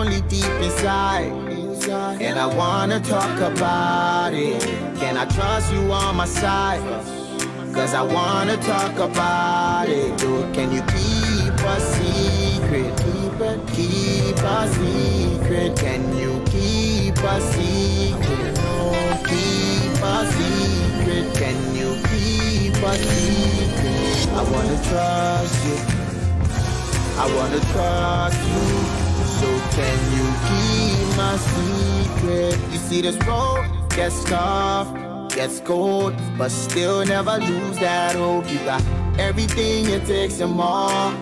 lonely deep inside, and I wanna talk about it. Can I trust you on my side? Cause I wanna talk about it. Dude, can you keep a secret? Keep a secret. Can you keep a secret? Keep a secret. Can you keep a secret? I wanna trust you. I wanna trust you. So can you keep my secret? You see this road gets tough, gets cold, but still never lose that hope. You got everything it takes and more.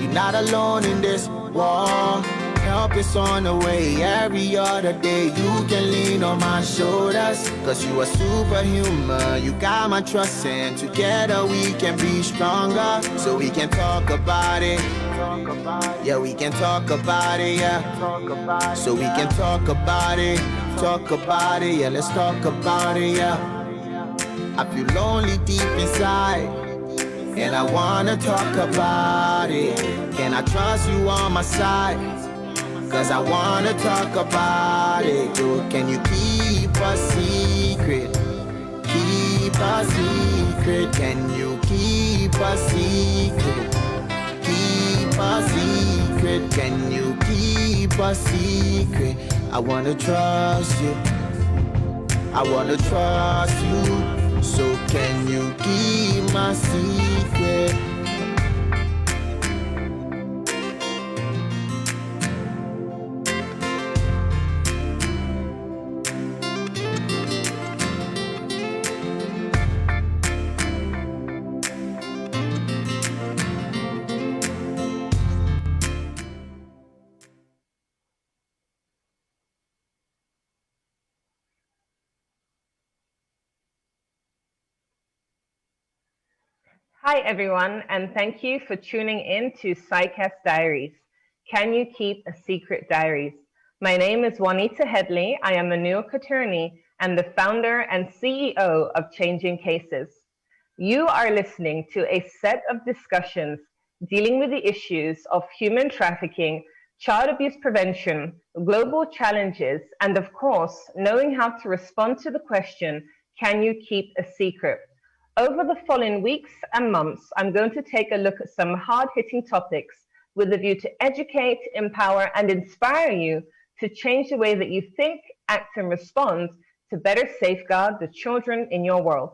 You're not alone in this war. Help is on the way every other day. You can lean on my shoulders, cause you are superhuman. You got my trust, and together we can be stronger. So we can talk about it. Yeah, we can talk about it, yeah. So we can talk about it, yeah, let's talk about it, yeah. I feel lonely deep inside, and I wanna talk about it. Can I trust you on my side? Cause I wanna talk about it. Dude, can you keep a secret? Keep a secret. Can you keep a secret? Keep a secret. Can you keep a secret? I wanna trust you. I wanna trust you. So can you keep my secret? Hi, everyone, and thank you for tuning in to Psycast Diaries. Can you keep a secret diaries? My name is Juanita Headley. I am a New York attorney and the founder and CEO of Changing Cases. You are listening to a set of discussions dealing with the issues of human trafficking, child abuse prevention, global challenges, and of course, knowing how to respond to the question, can you keep a secret? Over the following weeks and months, I'm going to take a look at some hard-hitting topics with a view to educate, empower, and inspire you to change the way that you think, act, and respond to better safeguard the children in your world.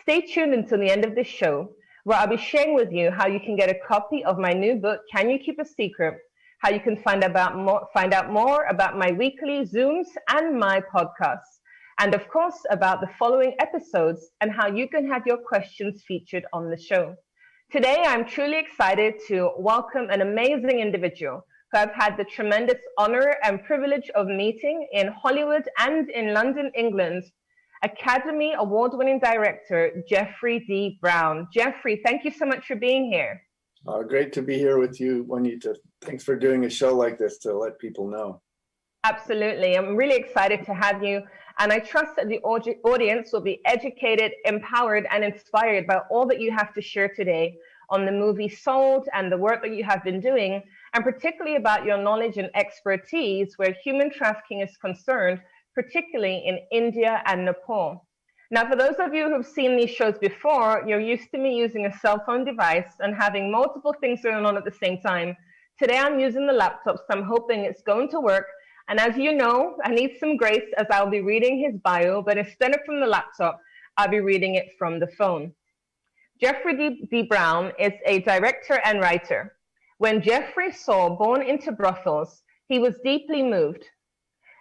Stay tuned until the end of this show, where I'll be sharing with you how you can get a copy of my new book, Can You Keep a Secret?, how you can find out more about my weekly Zooms and my podcasts, and of course, about the following episodes and how you can have your questions featured on the show. Today, I'm truly excited to welcome an amazing individual who I've had the tremendous honor and privilege of meeting in Hollywood and in London, England, Academy Award-winning director, Jeffery D. Brown. Jeffery, thank you so much for being here. Great to be here with you, Juanita. Thanks for doing a show like this to let people know. Absolutely. I'm really excited to have you. And I trust that the audience will be educated, empowered, and inspired by all that you have to share today on the movie Sold and the work that you have been doing, and particularly about your knowledge and expertise where human trafficking is concerned, particularly in India and Nepal. Now, for those of you who've seen these shows before, you're used to me using a cell phone device and having multiple things going on at the same time. Today, I'm using the laptop, so I'm hoping it's going to work. And as you know, I need some grace as I'll be reading his bio, but instead of from the laptop, I'll be reading it from the phone. Jeffery D. Brown is a director and writer. When Jeffery saw Born into Brothels, he was deeply moved.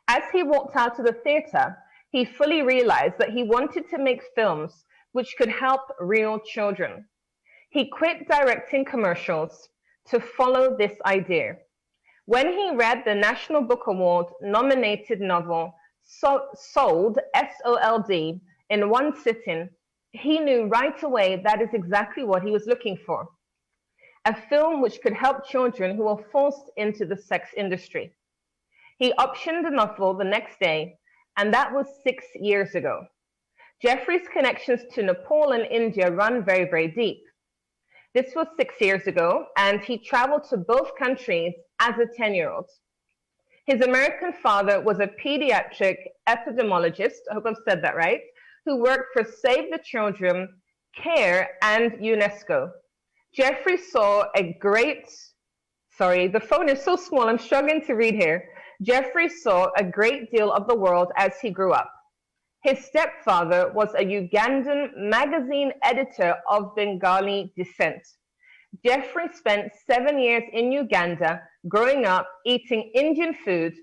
As he walked out of the theater, he fully realized that he wanted to make films which could help real children. He quit directing commercials to follow this idea. When he read the National Book Award nominated novel Sold, S-O-L-D, in one sitting, he knew right away that is exactly what he was looking for. A film which could help children who were forced into the sex industry. He optioned the novel the next day, and that was 6 years ago. Jeffery's connections to Nepal and India run very, very deep. This was 6 years ago, and he traveled to both countries as a 10-year-old. His American father was a pediatric epidemiologist, I hope I've said that right, who worked for Save the Children, CARE, and UNESCO. Jeffrey saw a great, sorry, the phone is so small, I'm struggling to read here. Jeffrey saw a great deal of the world as he grew up. His stepfather was a Ugandan magazine editor of Bengali descent. Jeffrey spent 7 years in Uganda, growing up, eating Indian food,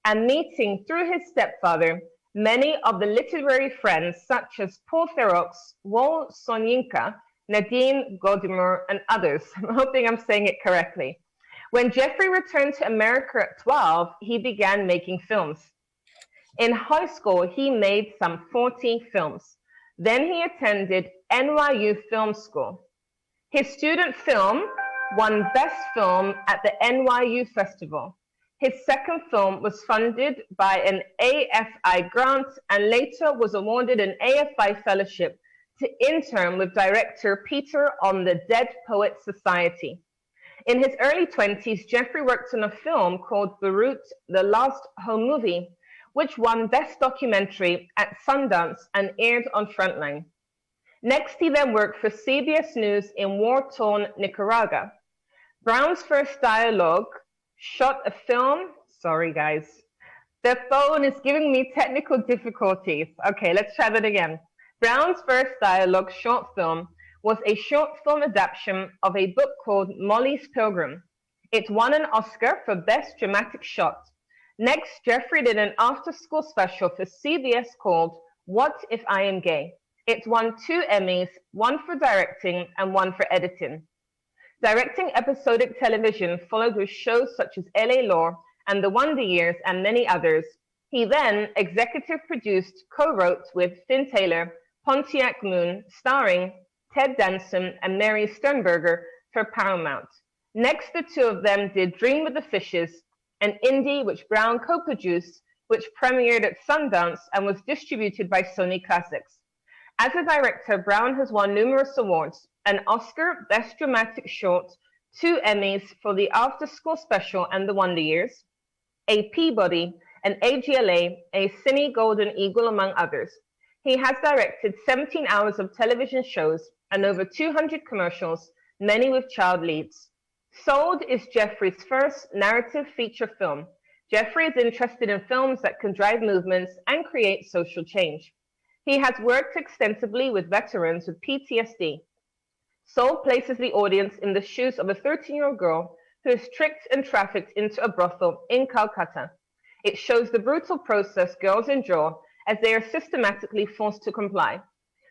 and meeting through his stepfather many of the literary friends such as Paul Theroux, Wol Soyinka, Nadine Gordimer, and others. I'm hoping I'm saying it correctly. When Jeffrey returned to America at 12, he began making films. In high school, he made some 40 films. Then he attended NYU Film School. His student film won Best Film at the NYU Festival. His second film was funded by an AFI grant and later was awarded an AFI fellowship to intern with director Peter on the Dead Poets Society. In his early 20s, Jeffrey worked on a film called Beirut, the Last Home Movie, which won Best Documentary at Sundance and aired on Frontline. Next, he then worked for CBS News in war-torn Nicaragua. Brown's first dialogue shot a film, sorry guys, the phone is giving me technical difficulties. Okay, let's try that again. Brown's first dialogue short film was a short film adaptation of a book called Molly's Pilgrim. It won an Oscar for Best Dramatic Shot. Next, Jeffrey did an after-school special for CBS called What If I Am Gay? It won 2 Emmys, one for directing and one for editing. Directing episodic television followed with shows such as LA Law and The Wonder Years and many others. He then executive produced, co-wrote with Finn Taylor, Pontiac Moon, starring Ted Danson and Mary Sternberger for Paramount. Next, the two of them did Dream with the Fishes, an indie which Brown co-produced, which premiered at Sundance and was distributed by Sony Classics. As a director, Brown has won numerous awards, an Oscar, Best Dramatic Short, 2 Emmys for the After School Special and The Wonder Years, a Peabody, an AGLA, a Cine Golden Eagle, among others. He has directed 17 hours of television shows and over 200 commercials, many with child leads. Sold is Jeffrey's first narrative feature film. Jeffrey is interested in films that can drive movements and create social change. He has worked extensively with veterans with PTSD. Sold places the audience in the shoes of a 13-year-old girl who is tricked and trafficked into a brothel in Calcutta. It shows the brutal process girls endure as they are systematically forced to comply.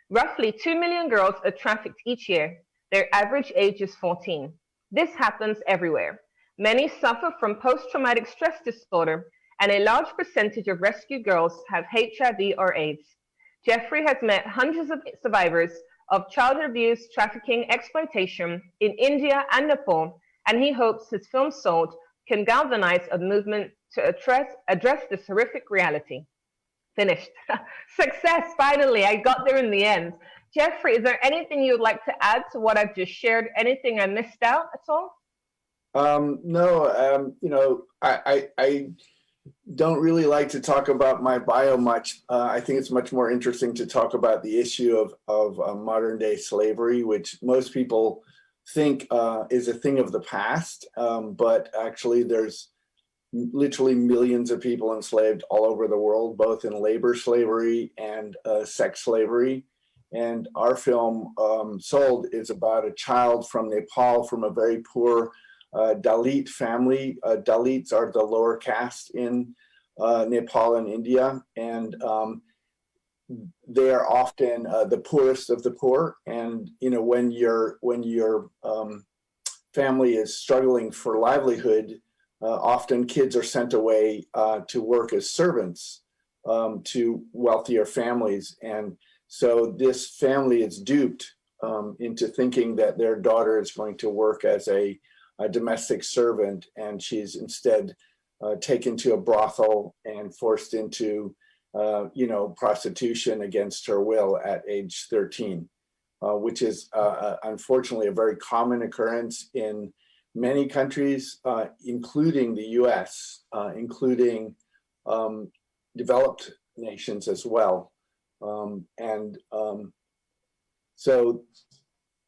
Roughly 2 million girls are trafficked each year. Their average age is 14. This happens everywhere. Many suffer from post-traumatic stress disorder, and a large percentage of rescued girls have HIV or AIDS. Jeffrey has met hundreds of survivors of child abuse, trafficking, exploitation in India and Nepal, and he hopes his film Sold can galvanize a movement to address this horrific reality. Finished. Success, finally, I got there in the end. Jeffrey, is there anything you'd like to add to what I've just shared? Anything I missed out at all? No, I don't really like to talk about my bio much. I think it's much more interesting to talk about the issue of modern day slavery, which most people think is a thing of the past, but actually there's literally millions of people enslaved all over the world, both in labor slavery and sex slavery. And our film, Sold, is about a child from Nepal, from a very poor Dalit family. Dalits are the lower caste in Nepal and India, and they are often the poorest of the poor. And when your family is struggling for livelihood, often kids are sent away to work as servants to wealthier families. And so this family is duped into thinking that their daughter is going to work as a domestic servant, and she's instead taken to a brothel and forced into prostitution against her will at age 13, which is unfortunately a very common occurrence in many countries, including the US, including developed nations as well. So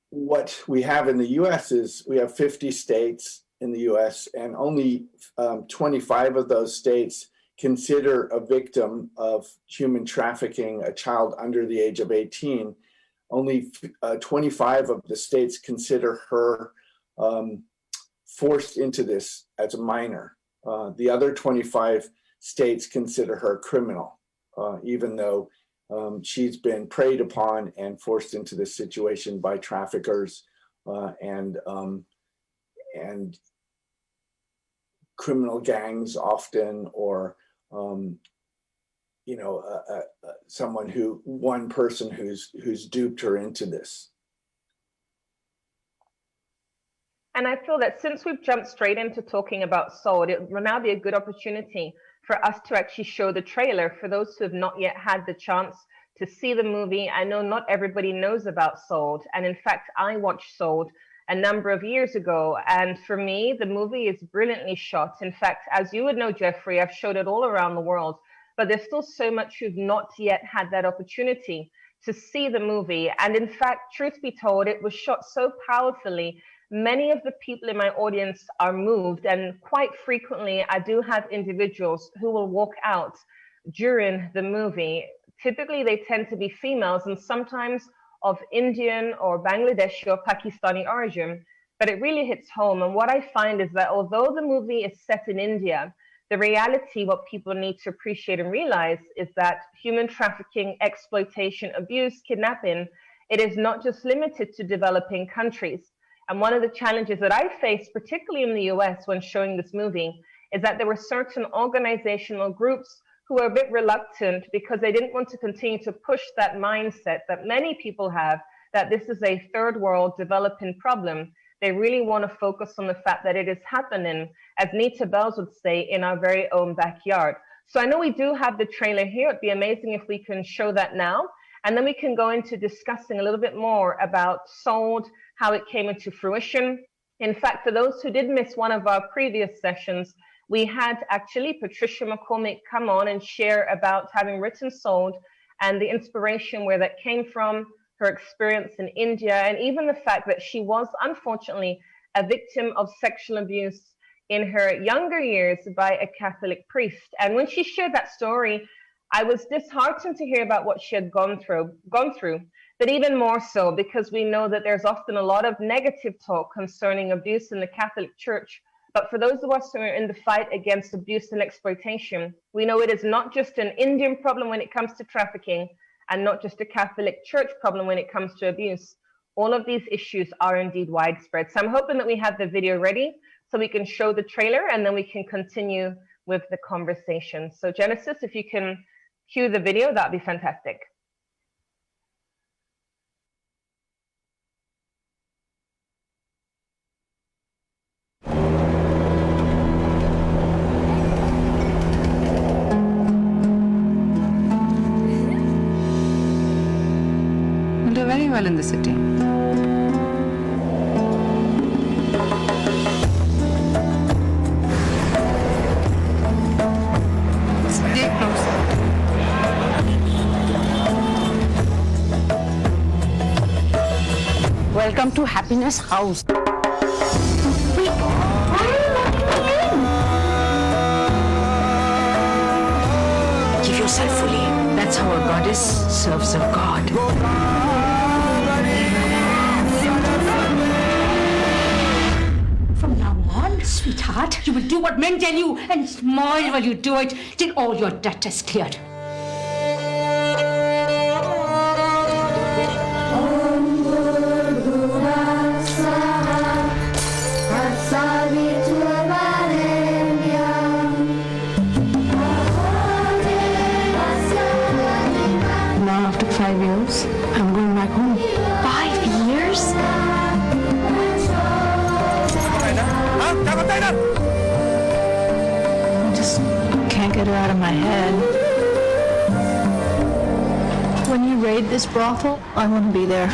what we have in the US is we have 50 states in the US, and only 25 of those states consider a victim of human trafficking a child under the age of 18. Only 25 of the states consider her forced into this as a minor. The other 25 states consider her criminal, even though she's been preyed upon and forced into this situation by traffickers and criminal gangs often, or one person who's duped her into this. And I feel that since we've jumped straight into talking about Sold, it will now be a good opportunity for us to actually show the trailer for those who have not yet had the chance to see the movie. I know not everybody knows about Sold, and in fact, I watched Sold a number of years ago, and for me, the movie is brilliantly shot. In fact, as you would know, Jeffrey, I've showed it all around the world, but there's still so much who've not yet had that opportunity to see the movie. And in fact, truth be told, it was shot so powerfully. Many of the people in my audience are moved, and quite frequently I do have individuals who will walk out during the movie. Typically they tend to be females, and sometimes of Indian or Bangladeshi or Pakistani origin, but it really hits home. And what I find is that although the movie is set in India, the reality, what people need to appreciate and realize, is that human trafficking, exploitation, abuse, kidnapping, it is not just limited to developing countries. And one of the challenges that I faced, particularly in the US when showing this movie, is that there were certain organizational groups who were a bit reluctant because they didn't want to continue to push that mindset that many people have, that this is a third world developing problem. They really want to focus on the fact that it is happening, as Nita Bells would say, in our very own backyard. So I know we do have the trailer here. It'd be amazing if we can show that now. And then we can go into discussing a little bit more about Sold, how it came into fruition. In fact, for those who did miss one of our previous sessions, we had actually Patricia McCormick come on and share about having written Sold and the inspiration where that came from, her experience in India, and even the fact that she was unfortunately a victim of sexual abuse in her younger years by a Catholic priest. And when she shared that story, I was disheartened to hear about what she had gone through, but even more so because we know that there's often a lot of negative talk concerning abuse in the Catholic Church. But for those of us who are in the fight against abuse and exploitation, we know it is not just an Indian problem when it comes to trafficking, and not just a Catholic Church problem when it comes to abuse. All of these issues are indeed widespread. So I'm hoping that we have the video ready so we can show the trailer and then we can continue with the conversation. So Genesis, if you can cue the video, that'd be fantastic. You'll do very well in the city. Stay close. Welcome to Happiness House. Give yourself fully. That's how a goddess serves a god. From now on, sweetheart, you will do what men tell you and smile while you do it till all your debt is cleared. Now, after 5 years, I'm going back home. 5 years? I just can't get it out of my head. When you raid this brothel, I want to be there.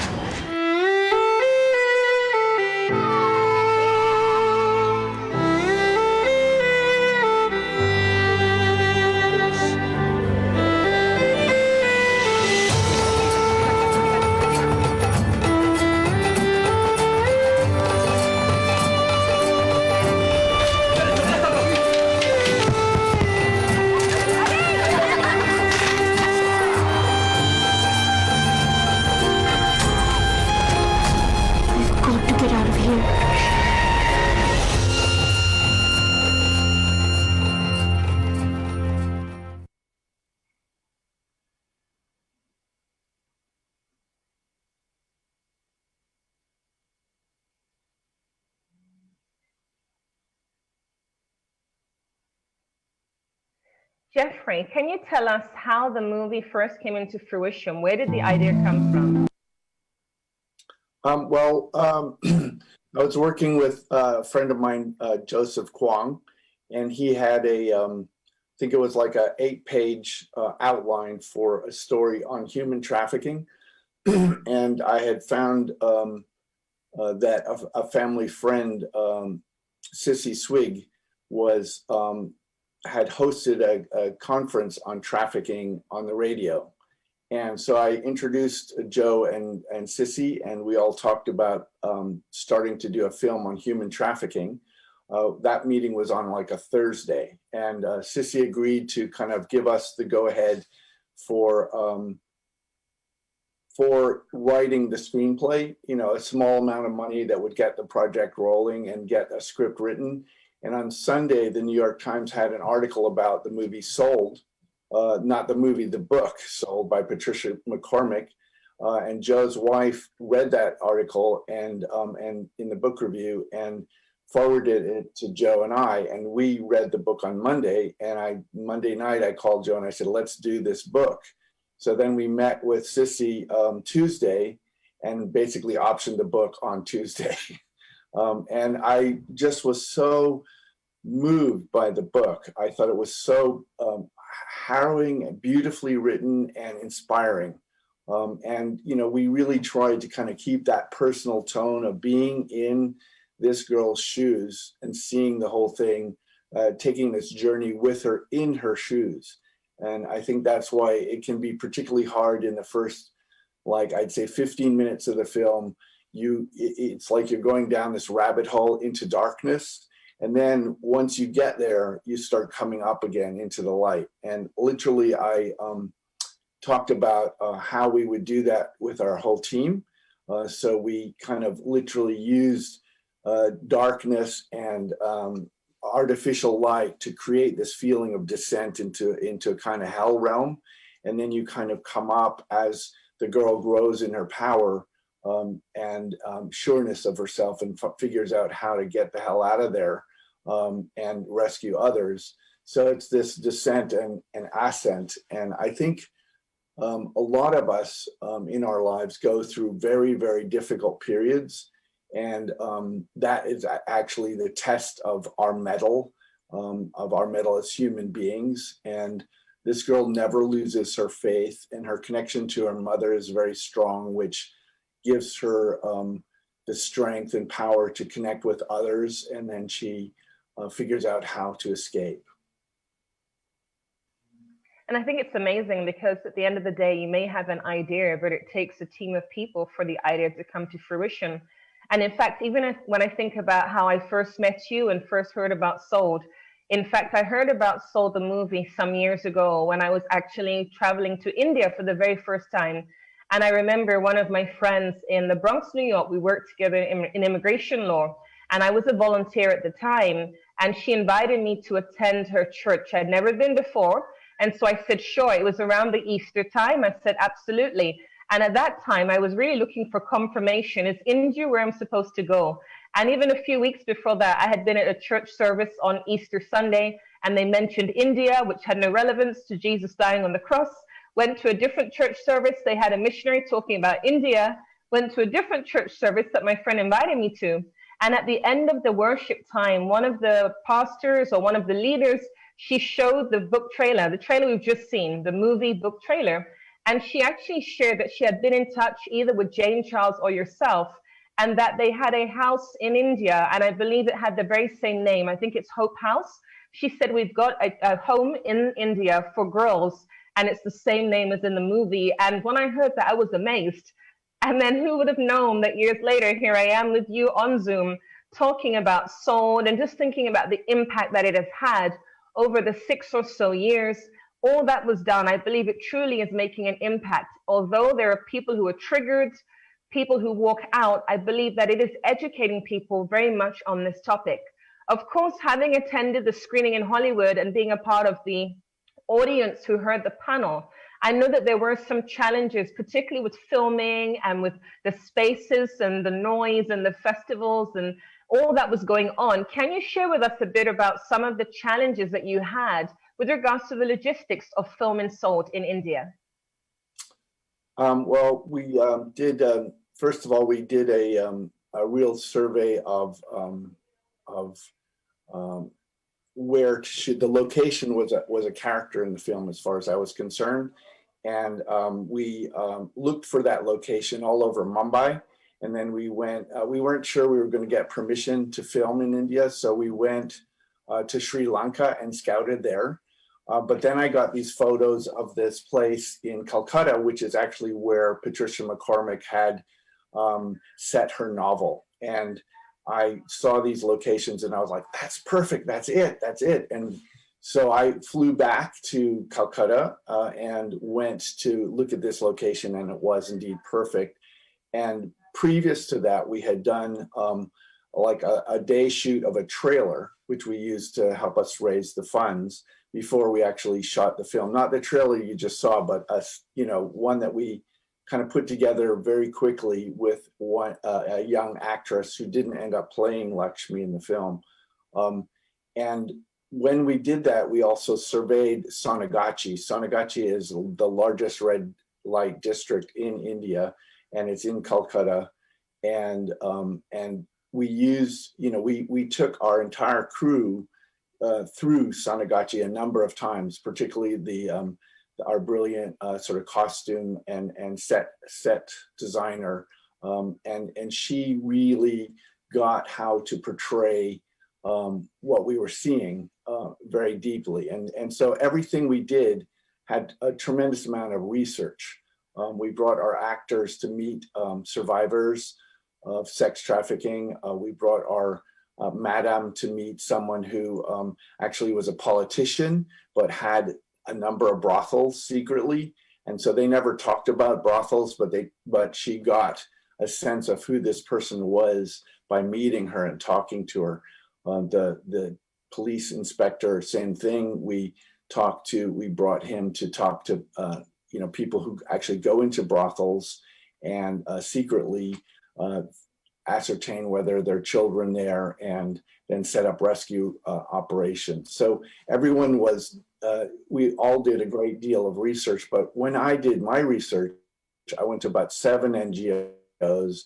Jeffrey, can you tell us how the movie first came into fruition? Where did the idea come from? I was working with a friend of mine, Joseph Kwong, and he had I think it was like a 8-page outline for a story on human trafficking. And I had found that a family friend, Sissy Swig, had hosted a conference on trafficking on the radio. And so I introduced Joe and Sissy, and we all talked about starting to do a film on human trafficking. That meeting was on like a Thursday, and Sissy agreed to kind of give us the go-ahead for writing the screenplay, a small amount of money that would get the project rolling and get a script written. And on Sunday, the New York Times had an article about the movie Sold, not the movie, the book Sold by Patricia McCormick. And Joe's wife read that article and in the book review and forwarded it to Joe and I, and we read the book on Monday. And Monday night, I called Joe and I said, let's do this book. So then we met with Sissy Tuesday and basically optioned the book on Tuesday. And I just was so moved by the book. I thought it was so harrowing and beautifully written and inspiring. And, we really tried to kind of keep that personal tone of being in this girl's shoes and seeing the whole thing, taking this journey with her in her shoes. And I think that's why it can be particularly hard in the first, I'd say 15 minutes of the film. It's like you're going down this rabbit hole into darkness. And then once you get there, you start coming up again into the light. And literally, I talked about how we would do that with our whole team. So we kind of literally used darkness and artificial light to create this feeling of descent into a kind of hell realm. And then you kind of come up as the girl grows in her power and sureness of herself and figures out how to get the hell out of there and rescue others. So it's this descent and ascent. And I think a lot of us in our lives go through very, very difficult periods. And that is actually the test of our mettle as human beings. And this girl never loses her faith, and her connection to her mother is very strong, which gives her the strength and power to connect with others. And then she figures out how to escape. And I think it's amazing because at the end of the day, you may have an idea, but it takes a team of people for the idea to come to fruition. And in fact, even when I think about how I first met you and first heard about Sold, in fact, I heard about Sold, the movie, some years ago when I was actually traveling to India for the very first time. And I remember one of my friends in the Bronx, New York, we worked together in immigration law. And I was a volunteer at the time. And she invited me to attend her church. I'd never been before. And so I said, sure. It was around the Easter time. I said, absolutely. And at that time, I was really looking for confirmation. Is India where I'm supposed to go? And even a few weeks before that, I had been at a church service on Easter Sunday, and they mentioned India, which had no relevance to Jesus dying on the cross. Went to a different church service. They had a missionary talking about India. Went to a different church service that my friend invited me to. And at the end of the worship time, one of the pastors or one of the leaders, she showed the book trailer, the trailer we've just seen, the movie book trailer. And she actually shared that she had been in touch either with Jane Charles or yourself, and that they had a house in India, and I believe it had the very same name. I think it's Hope House. She said, we've got a home in India for girls, and it's the same name as in the movie. And when I heard that, I was amazed. And then who would have known that years later, here I am with you on Zoom, talking about Sold and just thinking about the impact that it has had over the 6 or so years. All that was done, I believe it truly is making an impact. Although there are people who are triggered, people who walk out, I believe that it is educating people very much on this topic. Of course, having attended the screening in Hollywood and being a part of the audience who heard the panel, I know that there were some challenges, particularly with filming and with the spaces and the noise and the festivals and all that was going on. Can you share with us a bit about some of the challenges that you had with regards to the logistics of film Sold in India? Well, we did, first of all, we did a real survey of where the location was a character in the film as far as I was concerned. And we looked for that location all over Mumbai. And then we went, we weren't sure we were going to get permission to film in India. So we went to Sri Lanka and scouted there. But then I got these photos of this place in Calcutta, which is actually where Patricia McCormick had set her novel. And I saw these locations and I was like, that's perfect, that's it. And so I flew back to Calcutta and went to look at this location, and it was indeed perfect. And previous to that, we had done like a day shoot of a trailer, which we used to help us raise the funds before we actually shot the film. Not the trailer you just saw, but one that we kind of put together very quickly with a young actress who didn't end up playing Lakshmi in the film. And when we did that, we also surveyed Sonagachi. Sonagachi is the largest red light district in India, and it's in Calcutta. And we used, we took our entire crew through Sonagachi a number of times, particularly our brilliant sort of costume and set designer, and she really got how to portray what we were seeing very deeply, and so everything we did had a tremendous amount of research. We brought our actors to meet survivors of sex trafficking. We brought our madam to meet someone who actually was a politician, but had a number of brothels secretly. And so they never talked about brothels, but she got a sense of who this person was by meeting her and talking to her. The police inspector, same thing. We brought him to talk to people who actually go into brothels and secretly ascertain whether there are children there, and then set up rescue operations. So everyone was, we all did a great deal of research, but when I did my research, I went to about 7 NGOs,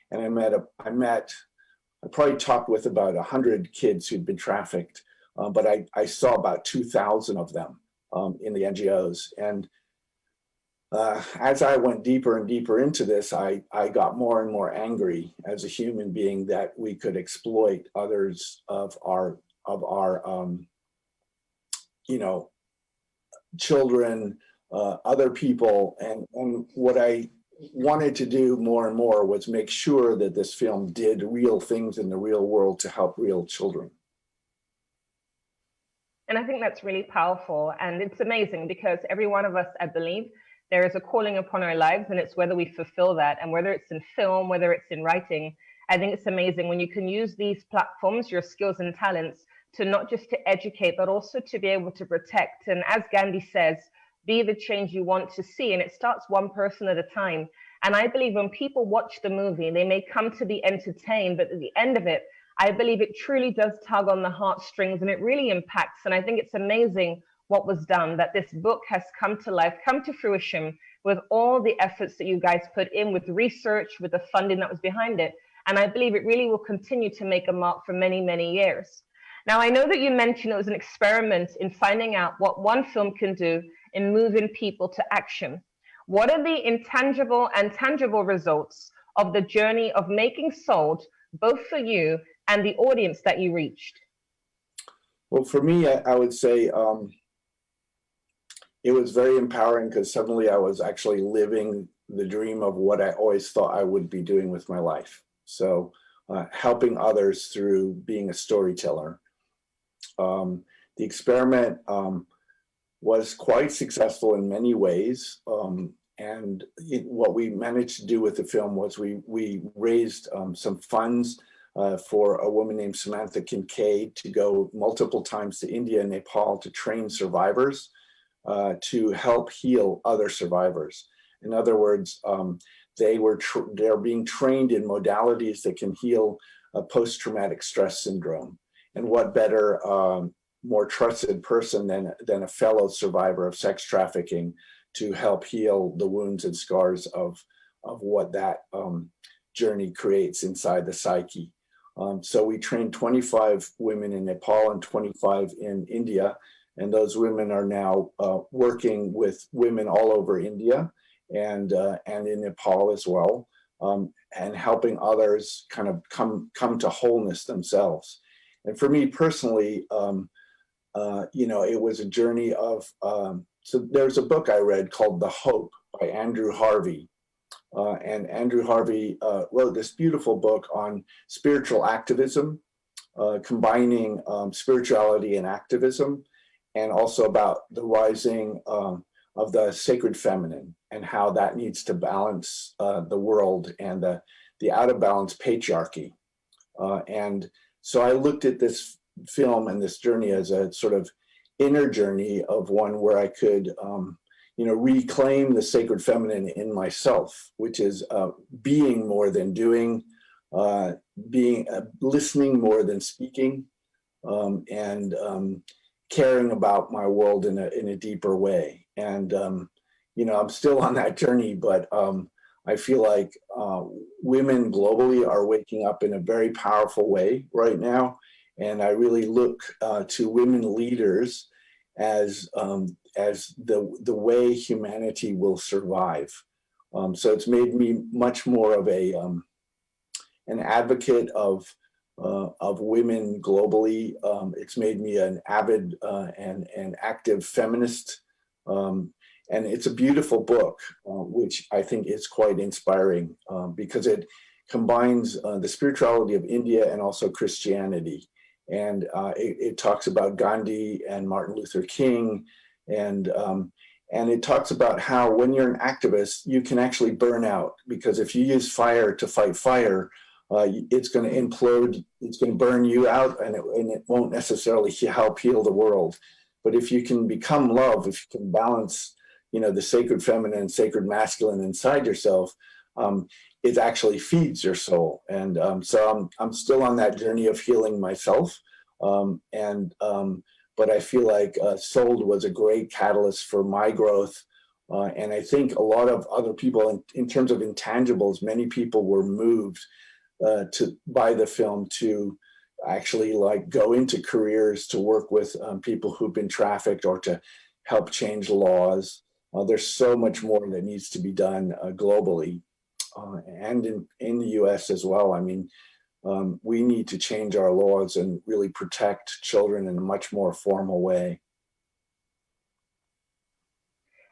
and I probably talked with about 100 kids who'd been trafficked, but I saw about 2,000 of them in the NGOs. And as I went deeper and deeper into this, I got more and more angry as a human being that we could exploit others of our children, other people. And what I wanted to do more and more was make sure that this film did real things in the real world to help real children. And I think that's really powerful. And it's amazing because every one of us, I believe, there is a calling upon our lives, and it's whether we fulfill that. And whether it's in film, whether it's in writing, I think it's amazing when you can use these platforms, your skills and talents, to not just to educate, but also to be able to protect. And as Gandhi says, be the change you want to see. And it starts one person at a time. And I believe when people watch the movie, they may come to be entertained, but at the end of it, I believe it truly does tug on the heartstrings, and it really impacts. And I think it's amazing what was done, that this book has come to life, come to fruition with all the efforts that you guys put in, with research, with the funding that was behind it. And I believe it really will continue to make a mark for many, many years. Now, I know that you mentioned it was an experiment in finding out what one film can do in moving people to action. What are the intangible and tangible results of the journey of making Sold, both for you and the audience that you reached? Well, for me, I would say it was very empowering, because suddenly I was actually living the dream of what I always thought I would be doing with my life. So helping others through being a storyteller. The experiment was quite successful in many ways. And what we managed to do with the film was we raised some funds for a woman named Samantha Kincaid to go multiple times to India and Nepal to train survivors to help heal other survivors. In other words, they're being trained in modalities that can heal post-traumatic stress syndrome. And what better more trusted person than a fellow survivor of sex trafficking to help heal the wounds and scars of what that journey creates inside the psyche. So we trained 25 women in Nepal and 25 in India, and those women are now working with women all over India and in Nepal as well, and helping others kind of come to wholeness themselves. And for me personally, it was a journey of, so there's a book I read called The Hope by Andrew Harvey. And Andrew Harvey wrote this beautiful book on spiritual activism, combining spirituality and activism, and also about the rising of the sacred feminine and how that needs to balance the world and the out of balance patriarchy. And so I looked at this film and this journey as a sort of inner journey of one where I could reclaim the sacred feminine in myself, which is being more than doing, listening more than speaking, and caring about my world in a deeper way. And I'm still on that journey, but I feel like women globally are waking up in a very powerful way right now, and I really look to women leaders as the way humanity will survive. So it's made me much more of an advocate of women globally. It's made me an avid and active feminist. And it's a beautiful book, which I think is quite inspiring because it combines the spirituality of India and also Christianity. And it talks about Gandhi and Martin Luther King, and it talks about how when you're an activist, you can actually burn out, because if you use fire to fight fire, it's going to implode, it's going to burn you out, and it won't necessarily help heal the world. But if you can become love, if you can balance, the sacred feminine and sacred masculine inside yourself, it actually feeds your soul. And so I'm still on that journey of healing myself. But I feel like Sold was a great catalyst for my growth. And I think a lot of other people, in terms of intangibles, many people were moved by the film to actually go into careers to work with people who've been trafficked or to help change laws. There's so much more that needs to be done globally and in the US as well. I mean, we need to change our laws and really protect children in a much more formal way.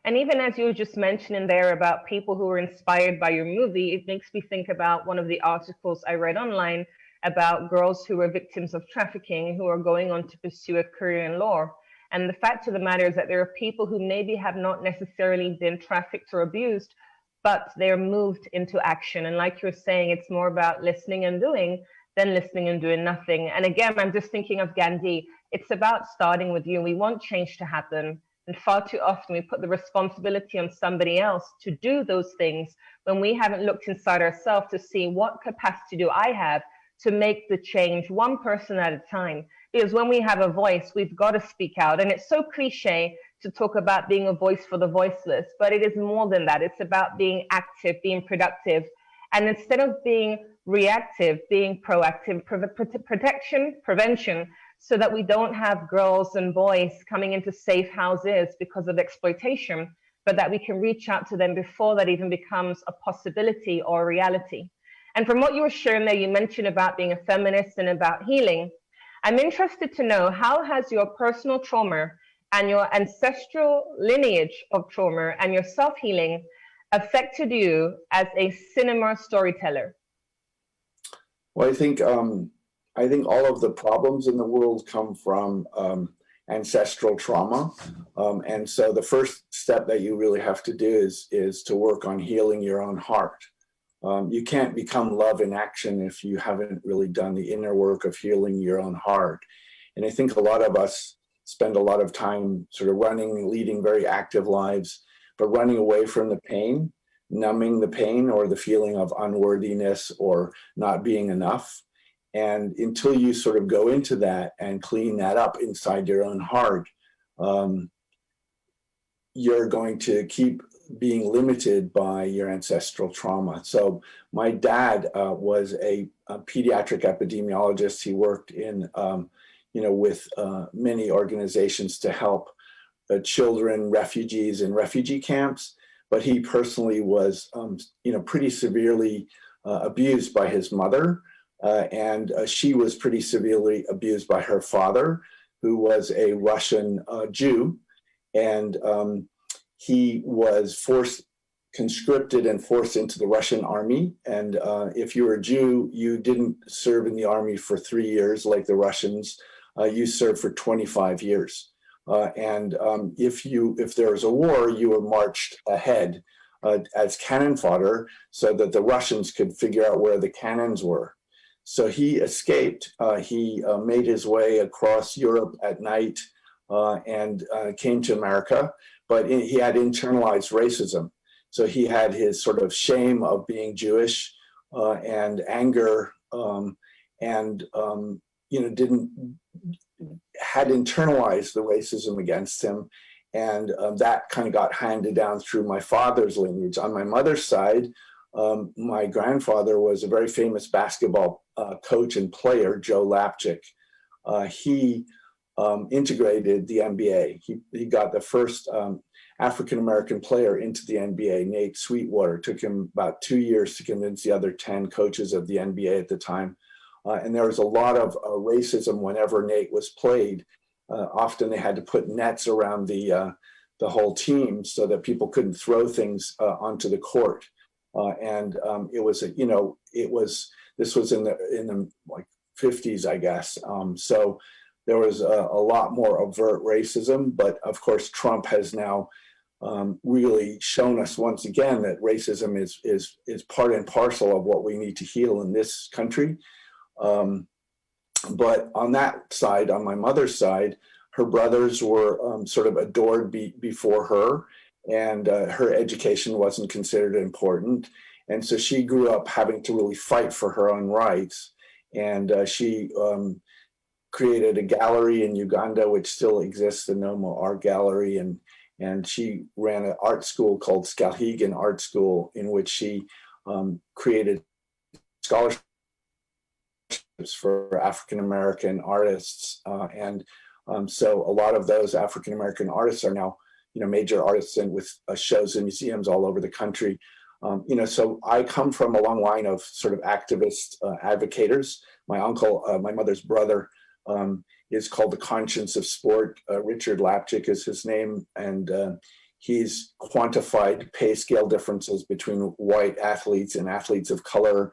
And even as you were just mentioning there about people who were inspired by your movie, it makes me think about one of the articles I read online about girls who were victims of trafficking who are going on to pursue a career in law. And the fact of the matter is that there are people who maybe have not necessarily been trafficked or abused, but they're moved into action. And like you're saying, it's more about listening and doing than listening and doing nothing. And again, I'm just thinking of Gandhi. It's about starting with you. We want change to happen. And far too often we put the responsibility on somebody else to do those things when we haven't looked inside ourselves to see what capacity do I have to make the change one person at a time. Because when we have a voice, we've got to speak out. And it's so cliche to talk about being a voice for the voiceless, but it is more than that. It's about being active, being productive. And instead of being reactive, being proactive, protection, prevention, so that we don't have girls and boys coming into safe houses because of exploitation, but that we can reach out to them before that even becomes a possibility or a reality. And from what you were sharing there, you mentioned about being a feminist and about healing. I'm interested to know, how has your personal trauma and your ancestral lineage of trauma and your self-healing affected you as a cinema storyteller? Well, I think all of the problems in the world come from ancestral trauma. And so the first step that you really have to do is to work on healing your own heart. You can't become love in action if you haven't really done the inner work of healing your own heart. And I think a lot of us spend a lot of time sort of leading very active lives, but running away from the pain, numbing the pain or the feeling of unworthiness or not being enough. And until you sort of go into that and clean that up inside your own heart, you're going to keep being limited by your ancestral trauma. So my dad was a pediatric epidemiologist. He worked in, with many organizations to help children, refugees in refugee camps. But he personally was, pretty severely abused by his mother. And she was pretty severely abused by her father, who was a Russian Jew. And he was conscripted and forced into the Russian army. And if you were a Jew, you didn't serve in the army for 3 years like the Russians. You served for 25 years. And if there was a war, you were marched ahead as cannon fodder so that the Russians could figure out where the cannons were. So he escaped. He made his way across Europe at night and came to America, but he had internalized racism. So he had his sort of shame of being Jewish and anger had internalized the racism against him. And that kind of got handed down through my father's lineage. On my mother's side, my grandfather was a very famous basketball coach and player, Joe Lapchick. He integrated the NBA. He got the first African-American player into the NBA, Nate Sweetwater. It took him about 2 years to convince the other 10 coaches of the NBA at the time. And there was a lot of racism whenever Nate was played. Often they had to put nets around the whole team so that people couldn't throw things onto the court. This was in the like 50s, I guess. So there was a lot more overt racism, but of course Trump has now really shown us once again that racism is part and parcel of what we need to heal in this country. But on that side, on my mother's side, her brothers were sort of adored before her, and her education wasn't considered important. And so she grew up having to really fight for her own rights. And she created a gallery in Uganda, which still exists, the Nomo Art Gallery. And she ran an art school called Skowhegan Art School, in which she created scholarships for African-American artists. So a lot of those African-American artists are now, major artists and with shows in museums all over the country. So I come from a long line of sort of activist advocators. My uncle, my mother's brother, is called the Conscience of Sport. Richard Lapchick is his name, and he's quantified pay scale differences between white athletes and athletes of color,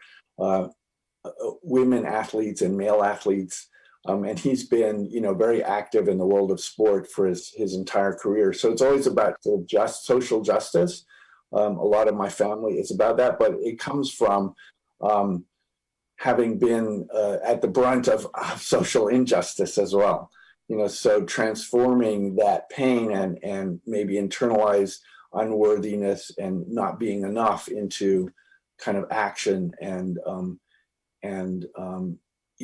women athletes and male athletes. And he's been, very active in the world of sport for his entire career. So it's always about just social justice. A lot of my family is about that, but it comes from having been at the brunt of social injustice as well. So transforming that pain and maybe internalize unworthiness and not being enough into kind of action and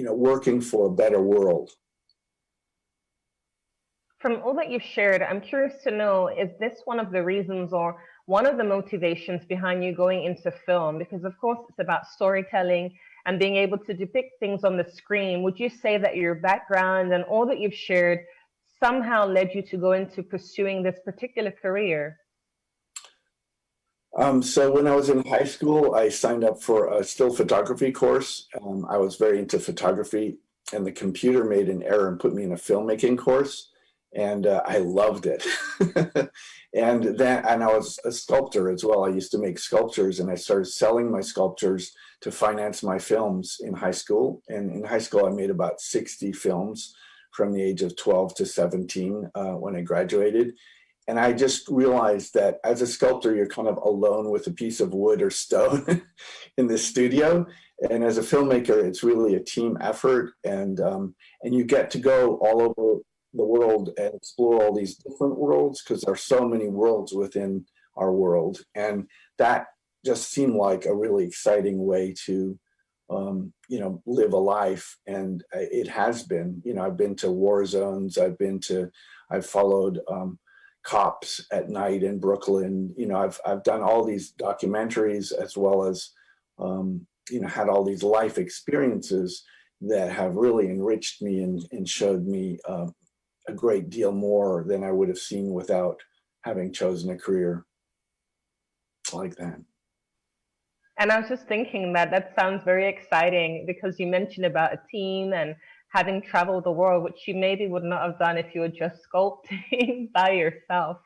working for a better world. From all that you've shared, I'm curious to know, is this one of the reasons or one of the motivations behind you going into film? Because of course it's about storytelling and being able to depict things on the screen. Would you say that your background and all that you've shared somehow led you to go into pursuing this particular career? So when I was in high school, I signed up for a still photography course. I was very into photography, and the computer made an error and put me in a filmmaking course, and I loved it. And I was a sculptor as well. I used to make sculptures, and I started selling my sculptures to finance my films in high school. And in high school, I made about 60 films from the age of 12 to 17 when I graduated. And I just realized that as a sculptor, you're kind of alone with a piece of wood or stone in the studio. And as a filmmaker, it's really a team effort. And you get to go all over the world and explore all these different worlds, because there are so many worlds within our world. And that just seemed like a really exciting way to live a life. And it has been, I've been to war zones. I've followed cops at night in Brooklyn. I've done all these documentaries, as well as, had all these life experiences that have really enriched me and showed me a great deal more than I would have seen without having chosen a career like that. And I was just thinking that sounds very exciting, because you mentioned about a team and having traveled the world, which you maybe would not have done if you were just sculpting by yourself.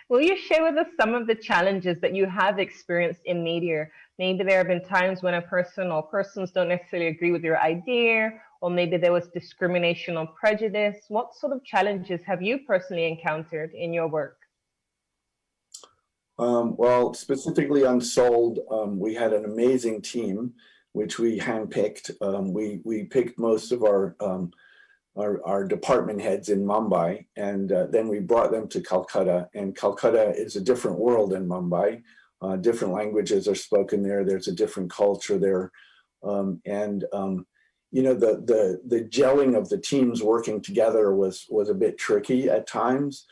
Will you share with us some of the challenges that you have experienced in media? Maybe there have been times when a person or persons don't necessarily agree with your idea, or maybe there was discrimination or prejudice. What sort of challenges have you personally encountered in your work? Well, specifically on Sold, we had an amazing team, which we handpicked. We picked most of our department heads in Mumbai, and then we brought them to Calcutta. And Calcutta is a different world than Mumbai. Different languages are spoken there. There's a different culture there, the gelling of the teams working together was a bit tricky at times.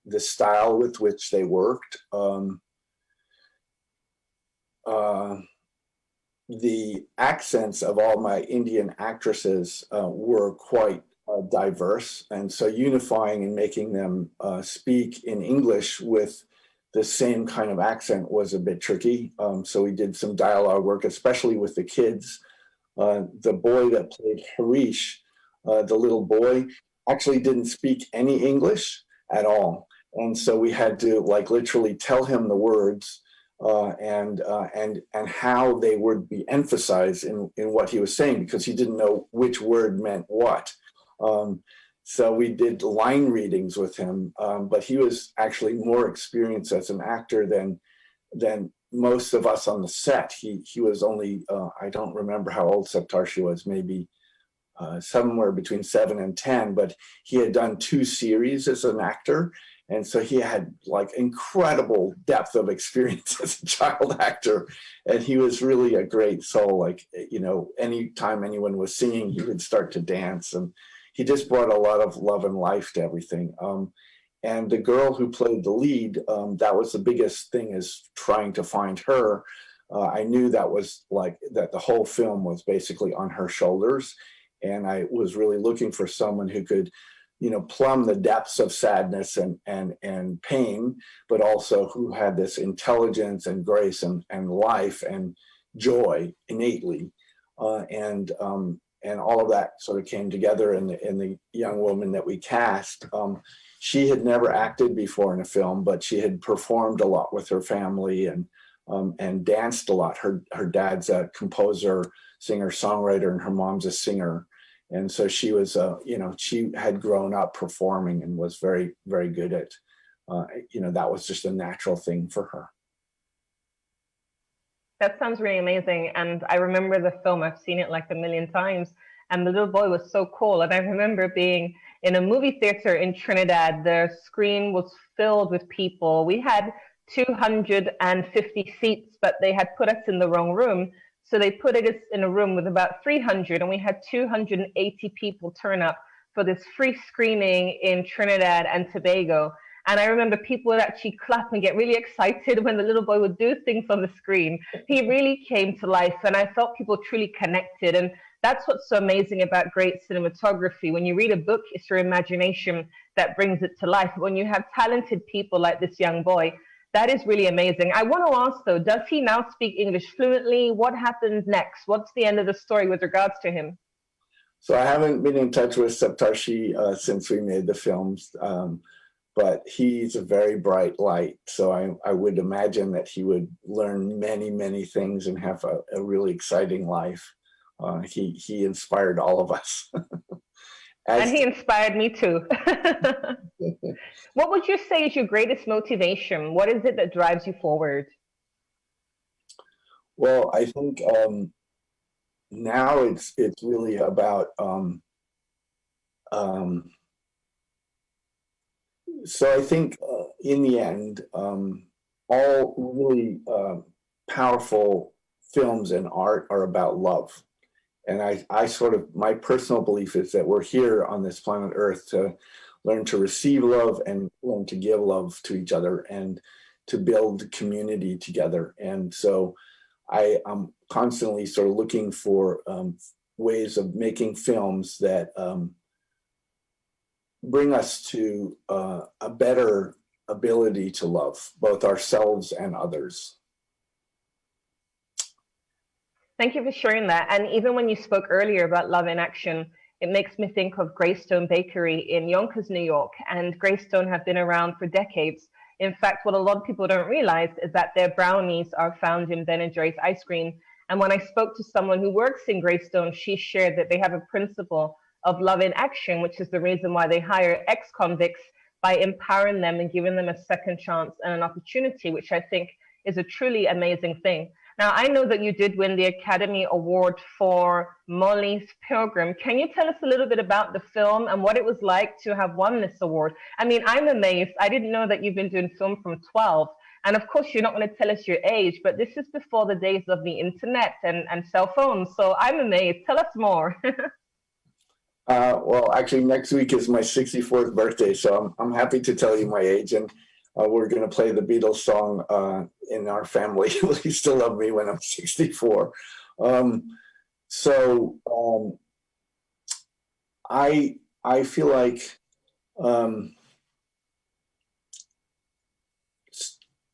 The style with which they worked, the accents of all my Indian actresses were quite diverse, and so unifying and making them speak in English with the same kind of accent was a bit tricky. So we did some dialogue work, especially with the kids. The boy that played Harish, the little boy, actually didn't speak any English at all. And so we had to literally tell him the words and how they would be emphasized in what he was saying, because he didn't know which word meant what. So we did line readings with him, but he was actually more experienced as an actor than most of us on the set. He was only, I don't remember how old Saptarshi was, maybe somewhere between 7 and 10, but he had done 2 series as an actor. And so he had incredible depth of experience as a child actor. And he was really a great soul. Anytime anyone was singing, he would start to dance. And he just brought a lot of love and life to everything. And the girl who played the lead, that was the biggest thing, is trying to find her. I knew that the whole film was basically on her shoulders. And I was really looking for someone who could plumb the depths of sadness and pain, but also who had this intelligence and grace and life and joy innately. And all of that sort of came together in the young woman that we cast. She had never acted before in a film, but she had performed a lot with her family and danced a lot. Her dad's a composer, singer, songwriter, and her mom's a singer. And so she was, she had grown up performing and was very, very good at, that was just a natural thing for her. That sounds really amazing. And I remember the film, I've seen it like a million times. And the little boy was so cool. And I remember being in a movie theater in Trinidad. The screen was filled with people. We had 250 seats, but they had put us in the wrong room. So they put us in a room with about 300, and we had 280 people turn up for this free screening in Trinidad and Tobago. And I remember people would actually clap and get really excited when the little boy would do things on the screen. He really came to life, and I felt people truly connected. And that's what's so amazing about great cinematography. When you read a book, it's your imagination that brings it to life. When you have talented people like this young boy, that is really amazing. I want to ask, though, does he now speak English fluently? What happens next? What's the end of the story with regards to him? So I haven't been in touch with Saptarshi since we made the films, but he's a very bright light. So I would imagine that he would learn many, many things and have a really exciting life. He inspired all of us. And he inspired me too. What would you say is your greatest motivation? What is it that drives you forward? Well, I think now it's really about so I think in the end, all really powerful films and art are about love. And I sort of, my personal belief is that we're here on this planet Earth to learn to receive love and learn to give love to each other and to build community together. And so I am constantly sort of looking for ways of making films that bring us to a better ability to love both ourselves and others. Thank you for sharing that. And even when you spoke earlier about love in action, it makes me think of Greystone Bakery in Yonkers, New York. And Greystone have been around for decades. In fact, what a lot of people don't realize is that their brownies are found in Ben and Jerry's ice cream. And when I spoke to someone who works in Greystone, she shared that they have a principle of love in action, which is the reason why they hire ex-convicts by empowering them and giving them a second chance and an opportunity, which I think is a truly amazing thing. Now, I know that you did win the Academy Award for Molly's Pilgrim. Can you tell us a little bit about the film and what it was like to have won this award? I mean, I'm amazed. I didn't know that you've been doing film from 12. And of course, you're not going to tell us your age, but this is before the days of the internet and cell phones. So I'm amazed. Tell us more. Well, actually, next week is my 64th birthday, so I'm happy to tell you my age. And we're going to play the Beatles song in our family. Will You Still Love Me when I'm 64? I feel like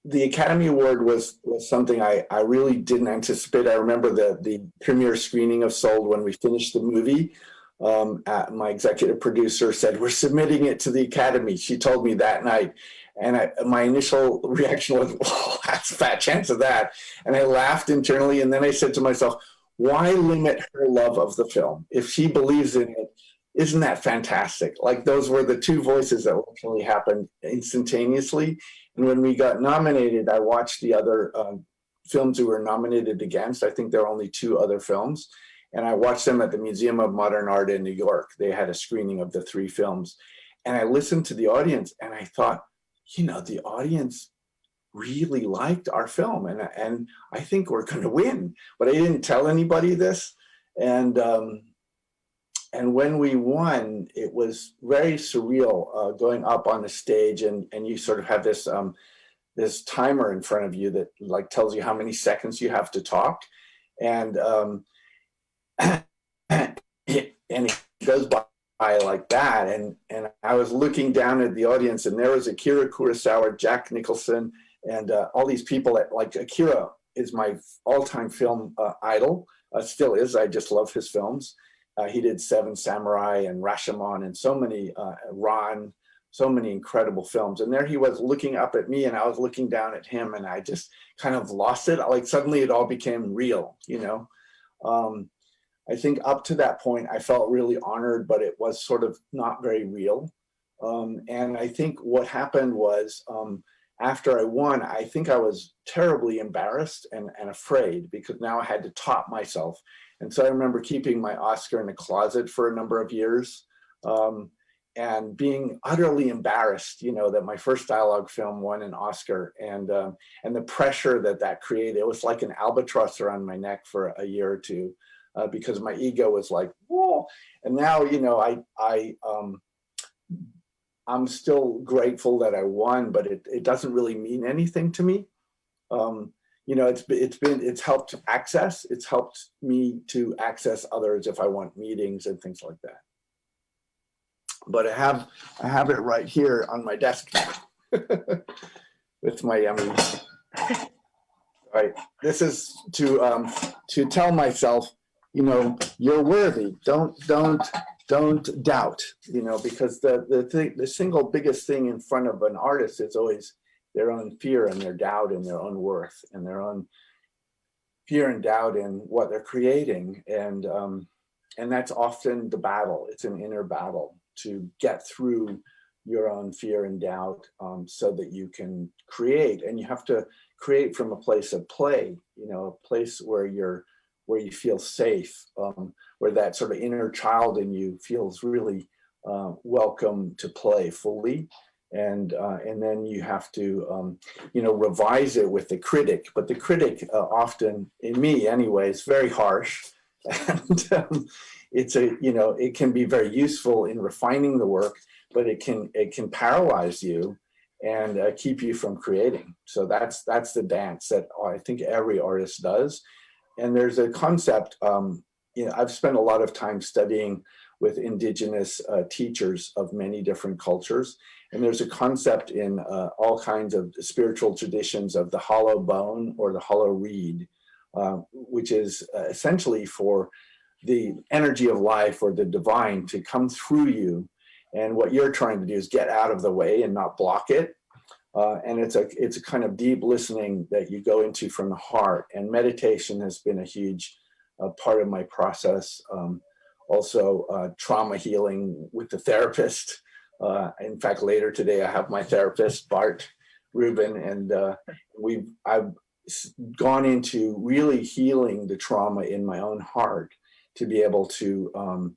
the Academy Award was something I really didn't anticipate. I remember the premiere screening of Sold when we finished the movie. My executive producer said, "We're submitting it to the Academy." She told me that night. And my initial reaction was, "Oh, that's a fat chance of that." And I laughed internally. And then I said to myself, why limit her love of the film? If she believes in it, isn't that fantastic? Like, those were the two voices that literally happened instantaneously. And when we got nominated, I watched the other films we were nominated against. I think there are only 2 other films. And I watched them at the Museum of Modern Art in New York. They had a screening of the 3 films. And I listened to the audience and I thought, the audience really liked our film. And I think we're going to win. But I didn't tell anybody this. And when we won, it was very surreal going up on the stage. And you sort of have this, this timer in front of you that like tells you how many seconds you have to talk. And it goes by like that, and I was looking down at the audience, and there was Akira Kurosawa, Jack Nicholson, and all these people that, like, Akira is my all-time film idol, still is. I just love his films. He did Seven Samurai and Rashomon and so many, Ron, so many incredible films. And there he was looking up at me, and I was looking down at him, and I just kind of lost it. Like, suddenly it all became real, I think up to that point, I felt really honored, but it was sort of not very real. And I think what happened was after I won, I think I was terribly embarrassed and afraid, because now I had to top myself. And so I remember keeping my Oscar in a closet for a number of years and being utterly embarrassed, that my first dialogue film won an Oscar, and the pressure that created. It was like an albatross around my neck for a year or two. Because my ego was like, whoa. And now, I'm still grateful that I won, but it doesn't really mean anything to me. It's helped access. It's helped me to access others if I want meetings and things like that. But I have it right here on my desk with my Emmys. Right. This is to tell myself, you're worthy. Don't doubt, because the single biggest thing in front of an artist is always their own fear and their doubt and their own worth and their own fear and doubt in what they're creating. And that's often the battle. It's an inner battle to get through your own fear and doubt so that you can create. And you have to create from a place of play, a place where you feel safe, where that sort of inner child in you feels really welcome to play fully. and then you have to revise it with the critic. But the critic often, in me anyway, is very harsh, and it can be very useful in refining the work, but it can paralyze you and keep you from creating. So that's the dance that I think every artist does. And there's a concept. I've spent a lot of time studying with indigenous teachers of many different cultures. And there's a concept in all kinds of spiritual traditions of the hollow bone or the hollow reed, which is essentially for the energy of life or the divine to come through you. And what you're trying to do is get out of the way and not block it. And it's a kind of deep listening that you go into from the heart. And meditation has been a huge part of my process. Also, trauma healing with the therapist. In fact, later today, I have my therapist, Bart Rubin, and I've gone into really healing the trauma in my own heart to be able to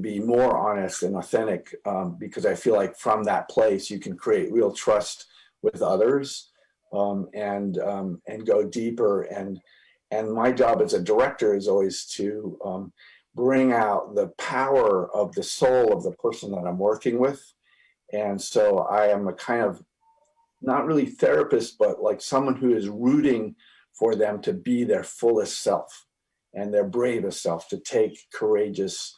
be more honest and authentic, because I feel like from that place you can create real trust with others, and go deeper. And my job as a director is always to bring out the power of the soul of the person that I'm working with. And so I am a kind of, not really therapist, but like someone who is rooting for them to be their fullest self and their bravest self, to take courageous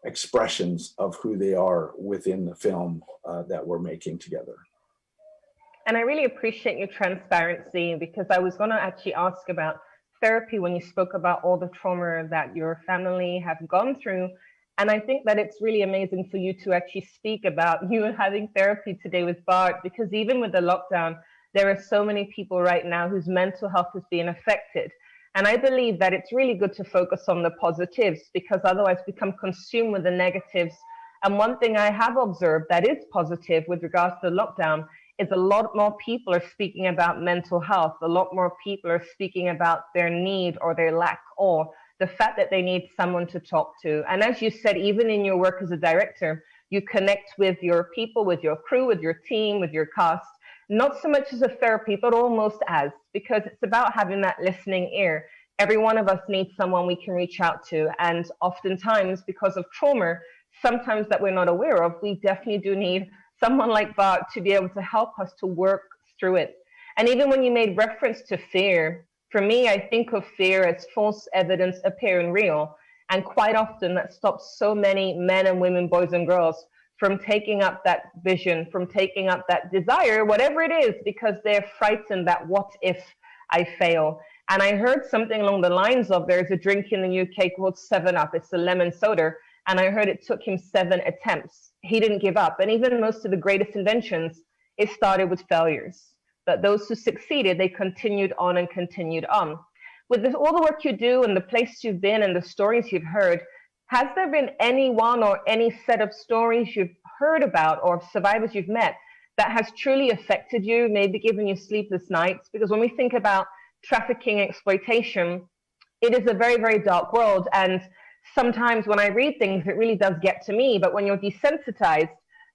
expressions of who they are within the film that we're making together. And I really appreciate your transparency, because I was going to actually ask about therapy when you spoke about all the trauma that your family have gone through. And I think that it's really amazing for you to actually speak about you having therapy today with Bart, because even with the lockdown, there are so many people right now whose mental health is being affected. And I believe that it's really good to focus on the positives, because otherwise we become consumed with the negatives. And one thing I have observed that is positive with regards to the lockdown is a lot more people are speaking about mental health. A lot more people are speaking about their need or their lack, or the fact that they need someone to talk to. And as you said, even in your work as a director, you connect with your people, with your crew, with your team, with your cast, not so much as a therapy, but almost as, because it's about having that listening ear. Every one of us needs someone we can reach out to. And oftentimes, because of trauma, sometimes that we're not aware of, we definitely do need someone like Bart to be able to help us to work through it. And even when you made reference to fear, for me, I think of fear as false evidence appearing real. And quite often that stops so many men and women, boys and girls, from taking up that vision, from taking up that desire, whatever it is, because they're frightened that what if I fail? And I heard something along the lines of, there's a drink in the UK called 7-Up. It's a lemon soda. And I heard it took him 7 attempts. He didn't give up. And even most of the greatest inventions, it started with failures. But those who succeeded, they continued on and continued on. With all the work you do and the place you've been and the stories you've heard, has there been anyone or any set of stories you've heard about or survivors you've met that has truly affected you, maybe given you sleepless nights? Because when we think about trafficking, exploitation, it is a very, very dark world. And sometimes when I read things, it really does get to me. But when you're desensitized,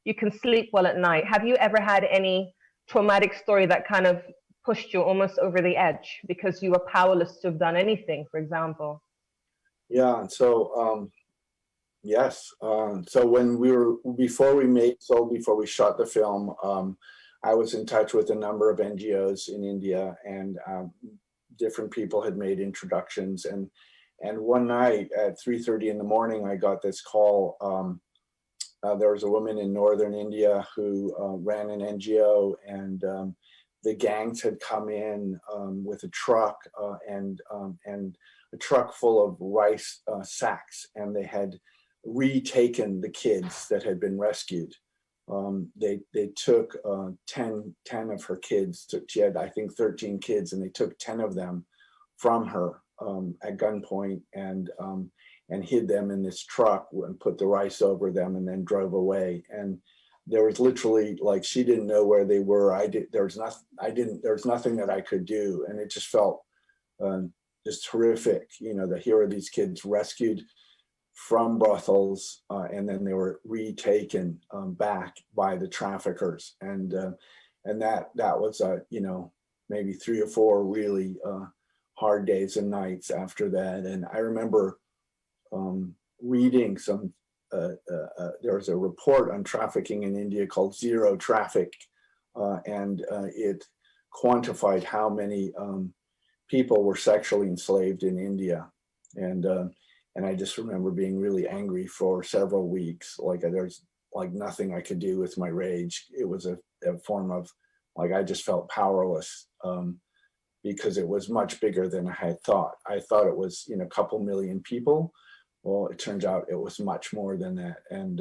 you can sleep well at night. Have you ever had any traumatic story that kind of pushed you almost over the edge because you were powerless to have done anything, for example? Yeah, so yes. So when before we shot the film, I was in touch with a number of NGOs in India, and different people had made introductions. And one night at 3:30 in the morning, I got this call. There was a woman in northern India who ran an NGO, and the gangs had come in with a truck and a truck full of rice sacks, and they had retaken the kids that had been rescued. They took 10 of her kids. She had, I think, 13 kids, and they took 10 of them from her at gunpoint and hid them in this truck and put the rice over them and then drove away. And there was literally, like, she didn't know where they were. There was nothing that I could do. And it just felt just horrific, that here are these kids rescued from brothels, and then they were retaken back by the traffickers, and that was maybe 3 or 4 really hard days and nights after that. And I remember reading some. There was a report on trafficking in India called Zero Traffic, and it quantified how many people were sexually enslaved in India, and I just remember being really angry for several weeks. Like there's like nothing I could do with my rage. It was a form of like I just felt powerless because it was much bigger than I had thought. I thought it was a couple million people. Well, it turns out it was much more than that, and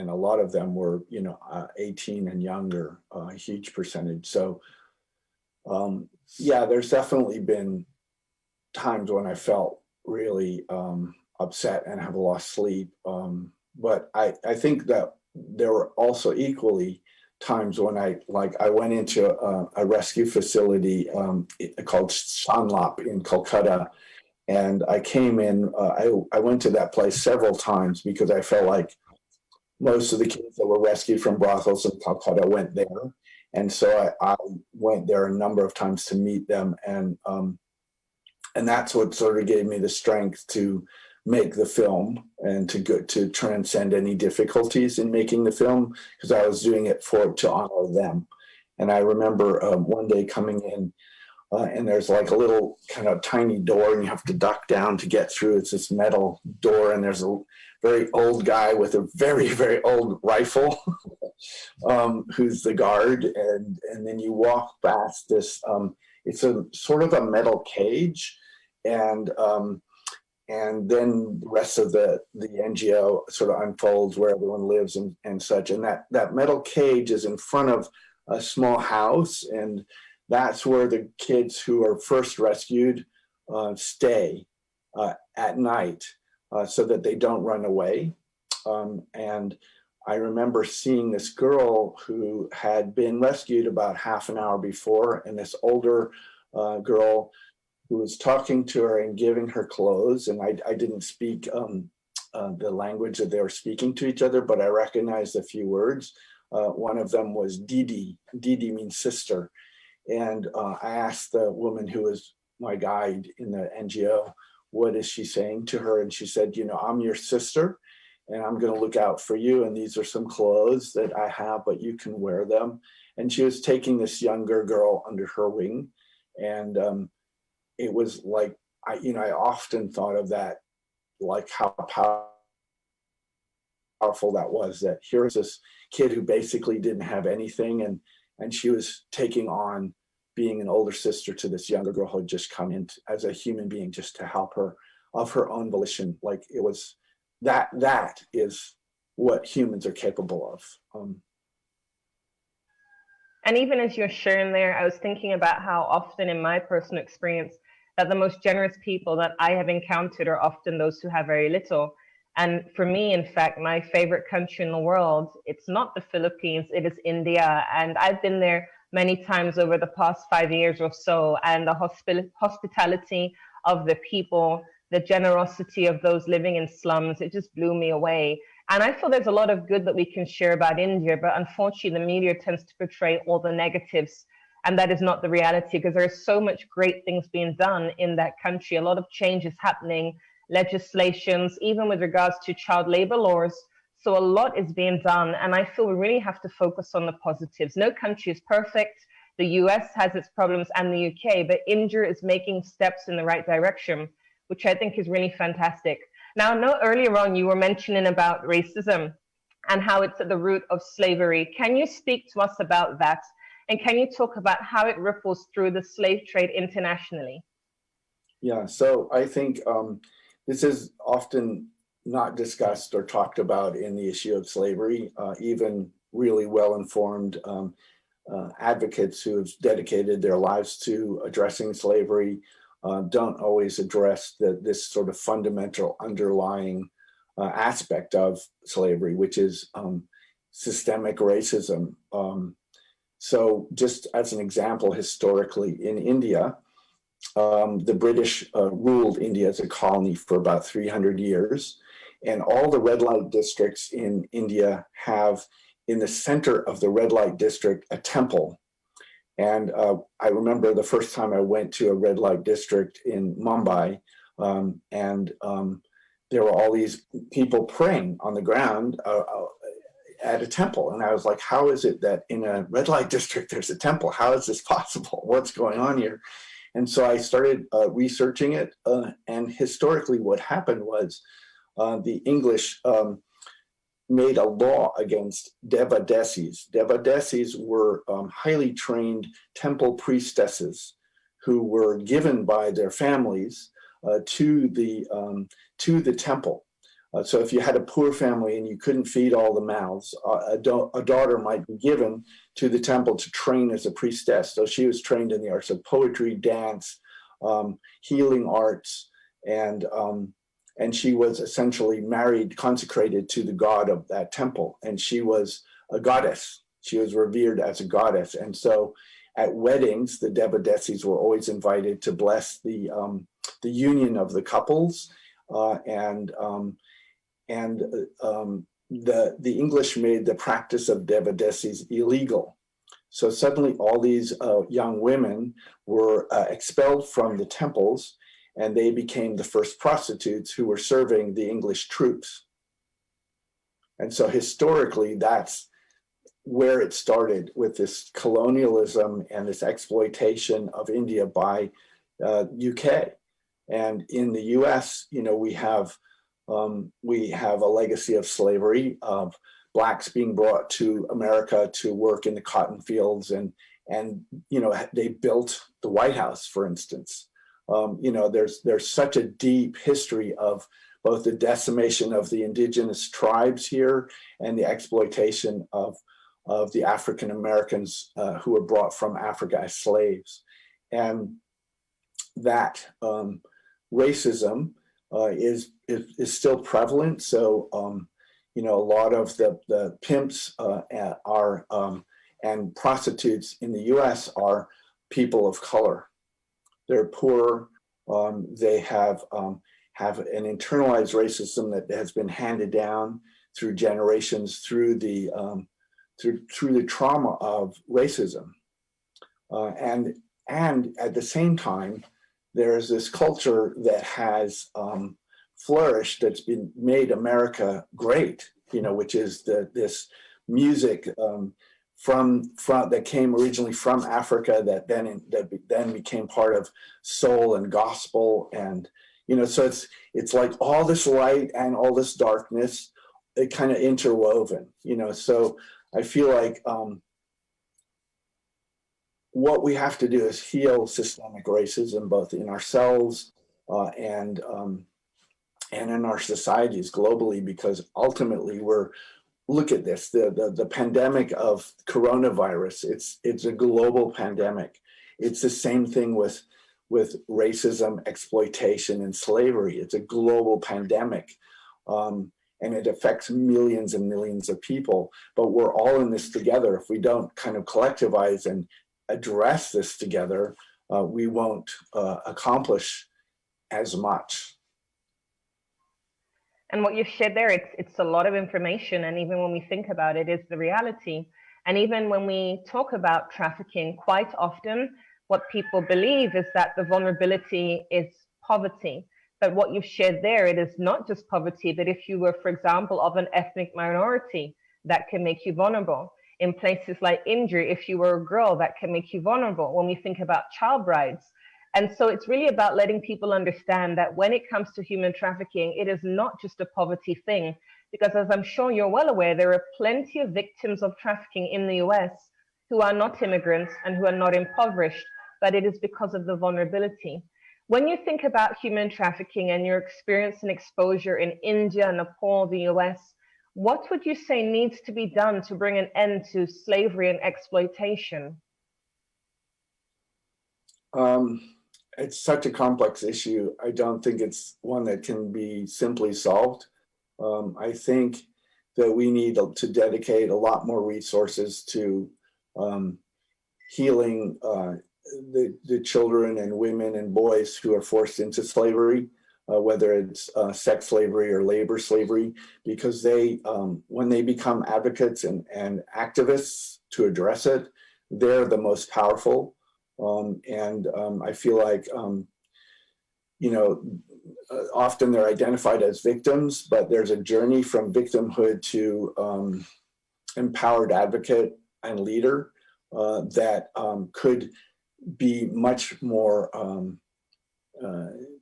a lot of them were 18 and younger, a huge percentage. So yeah, there's definitely been times when I felt really upset and have lost sleep. But I think that there were also equally times when I went into a rescue facility called Sanlap in Kolkata, and I came in. I went to that place several times because I felt like most of the kids that were rescued from brothels in Calcutta went there, and so I went there a number of times to meet them, and that's what sort of gave me the strength to make the film and to transcend any difficulties in making the film, because I was doing it to honor them. And I remember one day coming in, and there's like a little kind of tiny door, and you have to duck down to get through. It's this metal door, and there's a very old guy with a very, very old rifle who's the guard. And then you walk past this, it's a sort of a metal cage, and then the rest of the NGO sort of unfolds where everyone lives and such. And that metal cage is in front of a small house, and that's where the kids who are first rescued stay at night so that they don't run away. And I remember seeing this girl who had been rescued about half an hour before, and this older girl who was talking to her and giving her clothes. And I didn't speak the language that they were speaking to each other, but I recognized a few words. One of them was Didi. Didi means sister. And I asked the woman who was my guide in the NGO, what is she saying to her? And she said, I'm your sister, and I'm going to look out for you. And these are some clothes that I have, but you can wear them. And she was taking this younger girl under her wing. And it was like, I often thought of that, like how powerful that was, that here's this kid who basically didn't have anything, and she was taking on being an older sister to this younger girl who had just come in as a human being just to help her of her own volition. Like it was that is what humans are capable of. And even as you're sharing there, I was thinking about how often in my personal experience that the most generous people that I have encountered are often those who have very little. And for me, in fact, my favorite country in the world, it's not the Philippines, it is India. And I've been there many times over the past 5 years or so. And the hospitality of the people, the generosity of those living in slums, it just blew me away. And I feel there's a lot of good that we can share about India, but unfortunately, the media tends to portray all the negatives. And that is not the reality, because there's so much great things being done in that country. A lot of change is happening, legislations, even with regards to child labor laws. So a lot is being done. And I feel we really have to focus on the positives. No country is perfect. The US has its problems and the UK, but India is making steps in the right direction, which I think is really fantastic. Now, I know earlier on you were mentioning about racism and how it's at the root of slavery. Can you speak to us about that? And can you talk about how it ripples through the slave trade internationally? Yeah, so I think this is often not discussed or talked about in the issue of slavery. Even really well-informed advocates who have dedicated their lives to addressing slavery don't always address this sort of fundamental underlying aspect of slavery, which is systemic racism. So just as an example, historically in India, the British ruled India as a colony for about 300 years. And all the red light districts in India have, in the center of the red light district, a temple. And I remember the first time I went to a red light district in Mumbai, and there were all these people praying on the ground at a temple. And I was like, how is it that in a red light district there's a temple? How is this possible? What's going on here? And so I started researching it. And historically what happened was the English made a law against devadesis. Devadesis were highly trained temple priestesses who were given by their families to the temple. So if you had a poor family and you couldn't feed all the mouths, a daughter might be given to the temple to train as a priestess. So she was trained in the arts of poetry, dance, healing arts, and she was essentially married, consecrated to the god of that temple. And she was a goddess. She was revered as a goddess. And so at weddings, the devadesis were always invited to bless the union of the couples. The English made the practice of devadesis illegal. So suddenly all these young women were expelled from the temples, and they became the first prostitutes who were serving the English troops. And so historically, that's where it started, with this colonialism and this exploitation of India by UK. And in the US, you know, we have a legacy of slavery, of Blacks being brought to America to work in the cotton fields, and you know, they built the White House, for instance. You know, there's such a deep history of both the decimation of the indigenous tribes here and the exploitation of the African Americans who were brought from Africa as slaves. And that racism is still prevalent. So, you know, a lot of the pimps are and prostitutes in the US are people of color. They're poor. They have an internalized racism that has been handed down through generations, through the trauma of racism, and at the same time, there's this culture that has flourished, that's been made America great, you know, which is this music from that came originally from Africa that then became part of soul and gospel, and you know, so it's like all this light and all this darkness, it kind of interwoven, you know. So I feel like what we have to do is heal systemic racism, both in ourselves and in our societies globally, because ultimately look at this, the pandemic of coronavirus, it's a global pandemic. It's the same thing with racism, exploitation, and slavery. It's a global pandemic. And it affects millions and millions of people, but we're all in this together. If we don't kind of collectivize and address this together, we won't accomplish as much. And what you've shared there, it's a lot of information. And even when we think about it, it's the reality. And even when we talk about trafficking, quite often what people believe is that the vulnerability is poverty. But what you've shared there, it is not just poverty, but if you were, for example, of an ethnic minority, that can make you vulnerable. In places like India, if you were a girl, that can make you vulnerable when we think about child brides. And so it's really about letting people understand that when it comes to human trafficking, it is not just a poverty thing, because as I'm sure you're well aware, there are plenty of victims of trafficking in the US who are not immigrants and who are not impoverished, but it is because of the vulnerability. When you think about human trafficking and your experience and exposure in India, Nepal, the US, what would you say needs to be done to bring an end to slavery and exploitation? It's such a complex issue. I don't think it's one that can be simply solved. I think that we need to dedicate a lot more resources to healing the children and women and boys who are forced into slavery, whether it's sex slavery or labor slavery, because they, when they become advocates and activists to address it, they're the most powerful. I feel like, you know, often they're identified as victims, but there's a journey from victimhood to empowered advocate and leader that could be much more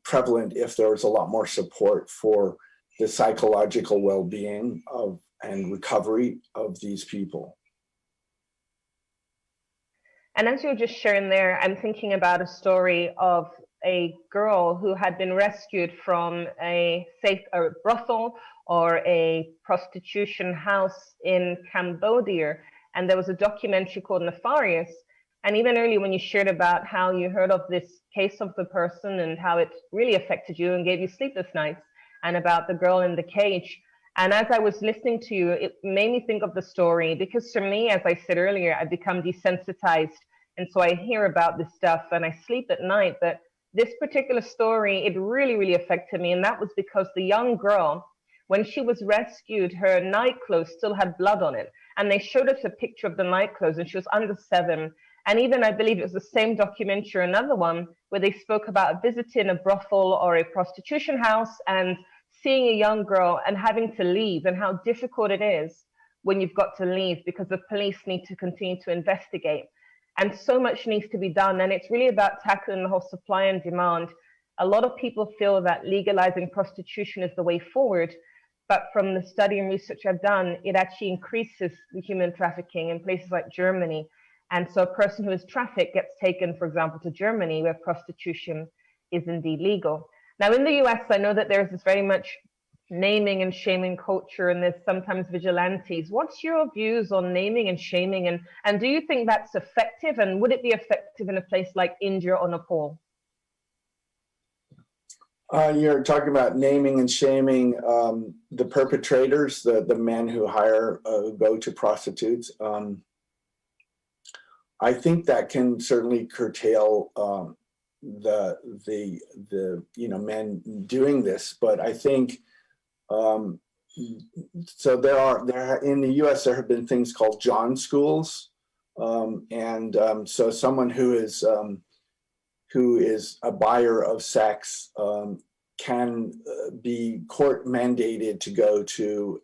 prevalent if there was a lot more support for the psychological well-being of and recovery of these people. And as you were just sharing there, I'm thinking about a story of a girl who had been rescued from a brothel or a prostitution house in Cambodia. And there was a documentary called Nefarious. And even earlier when you shared about how you heard of this case of the person and how it really affected you and gave you sleepless nights, and about the girl in the cage. And as I was listening to you, it made me think of the story, because for me, as I said earlier, I've become desensitized. And so I hear about this stuff and I sleep at night. But this particular story, it really, really affected me. And that was because the young girl, when she was rescued, her night clothes still had blood on it. And they showed us a picture of the night clothes, and she was under 7. And even, I believe it was the same documentary, another one, where they spoke about visiting a brothel or a prostitution house and seeing a young girl and having to leave, and how difficult it is when you've got to leave because the police need to continue to investigate. And so much needs to be done. And it's really about tackling the whole supply and demand. A lot of people feel that legalizing prostitution is the way forward. But from the study and research I've done, it actually increases the human trafficking in places like Germany. And so a person who is trafficked gets taken, for example, to Germany, where prostitution is indeed legal. Now, in the US, I know that there's this very much naming and shaming culture, and there's sometimes vigilantes. What's your views on naming and shaming? And do you think that's effective? And would it be effective in a place like India or Nepal? You're talking about naming and shaming the perpetrators, the men who go to prostitutes. I think that can certainly curtail the men doing this, but I think so. There in the U.S. there have been things called John schools, so someone who is a buyer of sex can be court mandated to go to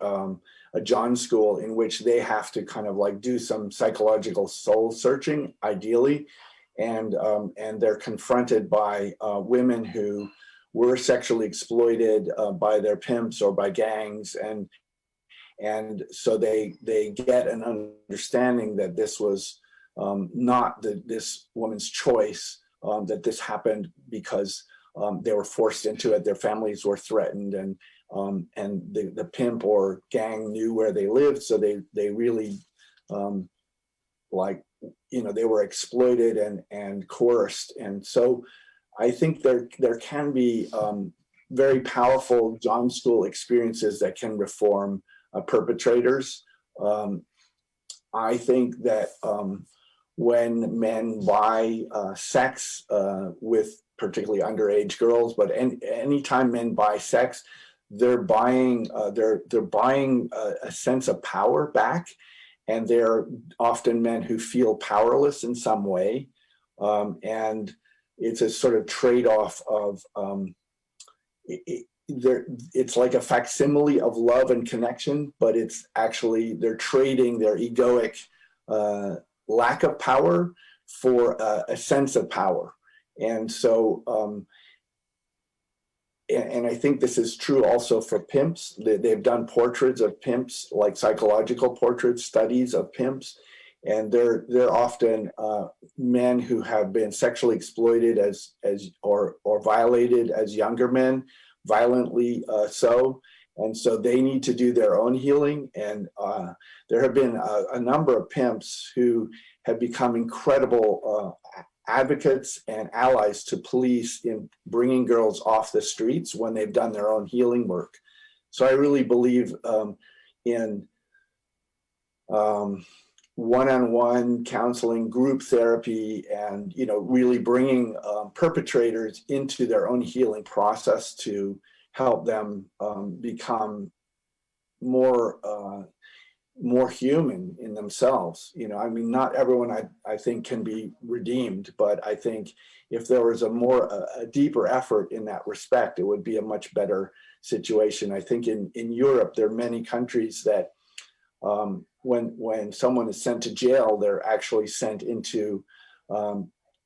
a John school, in which they have to kind of like do some psychological soul searching, ideally, and they're confronted by women who were sexually exploited by their pimps or by gangs, and so they get an understanding that this was not this woman's choice, that this happened because they were forced into it, their families were threatened, and the pimp or gang knew where they lived, so they really they were exploited and coerced. And so I think there can be very powerful John school experiences that can reform perpetrators. I think that when men buy sex with particularly underage girls, but anytime men buy sex, they're buying a sense of power back, and they're often men who feel powerless in some way, and it's a sort of trade-off of it's like a facsimile of love and connection, but it's actually they're trading their egoic lack of power for a sense of power. And so, and I think this is true also for pimps. They've done portraits of pimps, like psychological portrait studies of pimps, and they're often men who have been sexually exploited or violated as younger men, violently so. And so they need to do their own healing. And there have been a number of pimps who have become incredible advocates and allies to police in bringing girls off the streets when they've done their own healing work. So I really believe in one-on-one counseling, group therapy, and really bringing perpetrators into their own healing process to help them become more human in themselves. I mean, not everyone I think can be redeemed, but I think if there was a deeper effort in that respect, it would be a much better situation. I think in Europe, there are many countries that when someone is sent to jail, they're actually sent into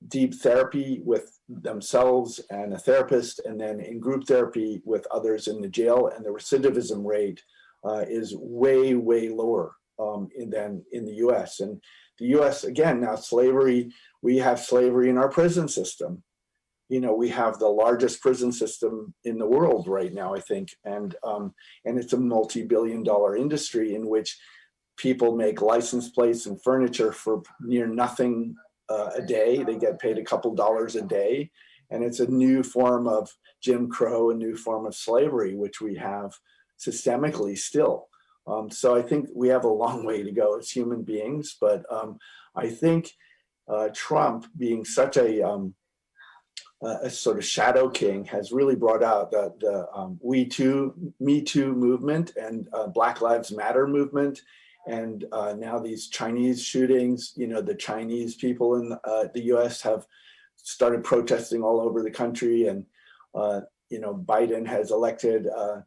deep therapy with themselves and a therapist, and then in group therapy with others in the jail, and the recidivism rate is way, way lower than in the US. And the US, again, now slavery, we have slavery in our prison system. We have the largest prison system in the world right now, I think. And it's a multi-billion-dollar industry in which people make license plates and furniture for near nothing a day. They get paid a couple dollars a day. And it's a new form of Jim Crow, a new form of slavery, which we have systemically still. So I think we have a long way to go as human beings. But I think Trump being such a sort of shadow king has really brought out the Me Too movement and Black Lives Matter movement. And now these Chinese shootings, the Chinese people in the US have started protesting all over the country. And, Biden has elected a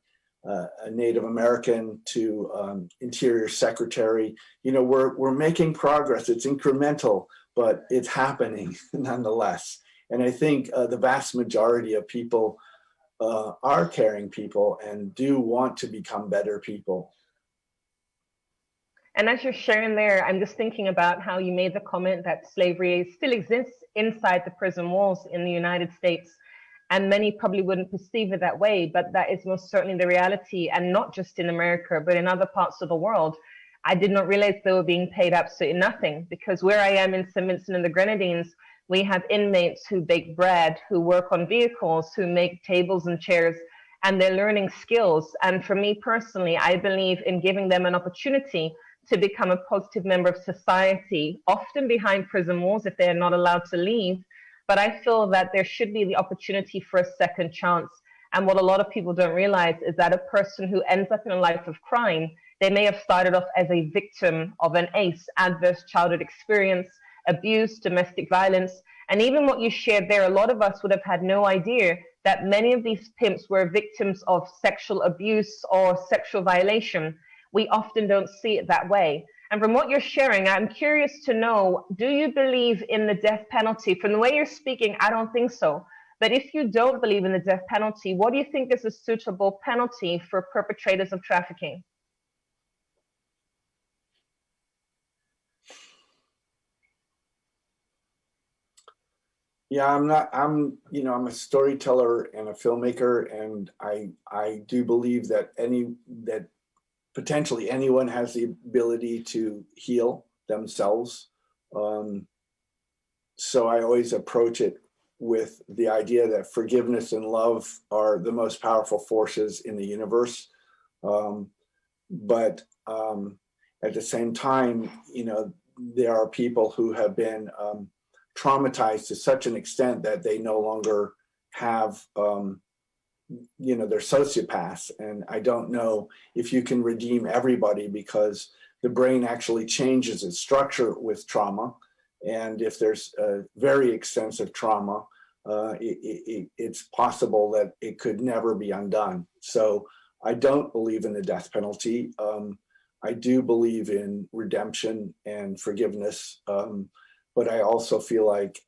Native American to Interior Secretary. We're making progress. It's incremental, but it's happening nonetheless. And I think the vast majority of people are caring people and do want to become better people. And as you're sharing there, I'm just thinking about how you made the comment that slavery still exists inside the prison walls in the United States. And many probably wouldn't perceive it that way, but that is most certainly the reality, and not just in America, but in other parts of the world. I did not realize they were being paid absolutely nothing, because where I am in St. Vincent and the Grenadines, we have inmates who bake bread, who work on vehicles, who make tables and chairs, and they're learning skills. And for me personally, I believe in giving them an opportunity to become a positive member of society, often behind prison walls if they are not allowed to leave. But I feel that there should be the opportunity for a second chance. And what a lot of people don't realize is that a person who ends up in a life of crime, they may have started off as a victim of an ACE, adverse childhood experience, abuse, domestic violence. And even what you shared there, a lot of us would have had no idea that many of these pimps were victims of sexual abuse or sexual violation. We often don't see it that way. And from what you're sharing, I'm curious to know, do you believe in the death penalty? From the way you're speaking, I don't think so. But if you don't believe in the death penalty, what do you think is a suitable penalty for perpetrators of trafficking? Yeah, I'm a storyteller and a filmmaker, and I do believe that potentially anyone has the ability to heal themselves. So I always approach it with the idea that forgiveness and love are the most powerful forces in the universe. But at the same time, there are people who have been traumatized to such an extent that they no longer have they're sociopaths. And I don't know if you can redeem everybody, because the brain actually changes its structure with trauma. And if there's a very extensive trauma, it's possible that it could never be undone. So I don't believe in the death penalty. I do believe in redemption and forgiveness. But I also feel like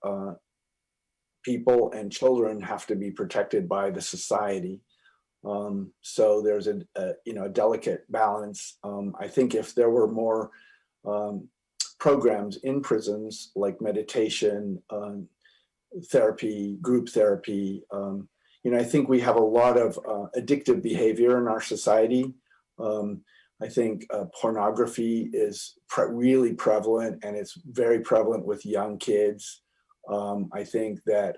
people and children have to be protected by the society. So there's a delicate balance. I think if there were more programs in prisons like meditation, therapy, group therapy, I think we have a lot of addictive behavior in our society. I think pornography is really prevalent, and it's very prevalent with young kids. I think that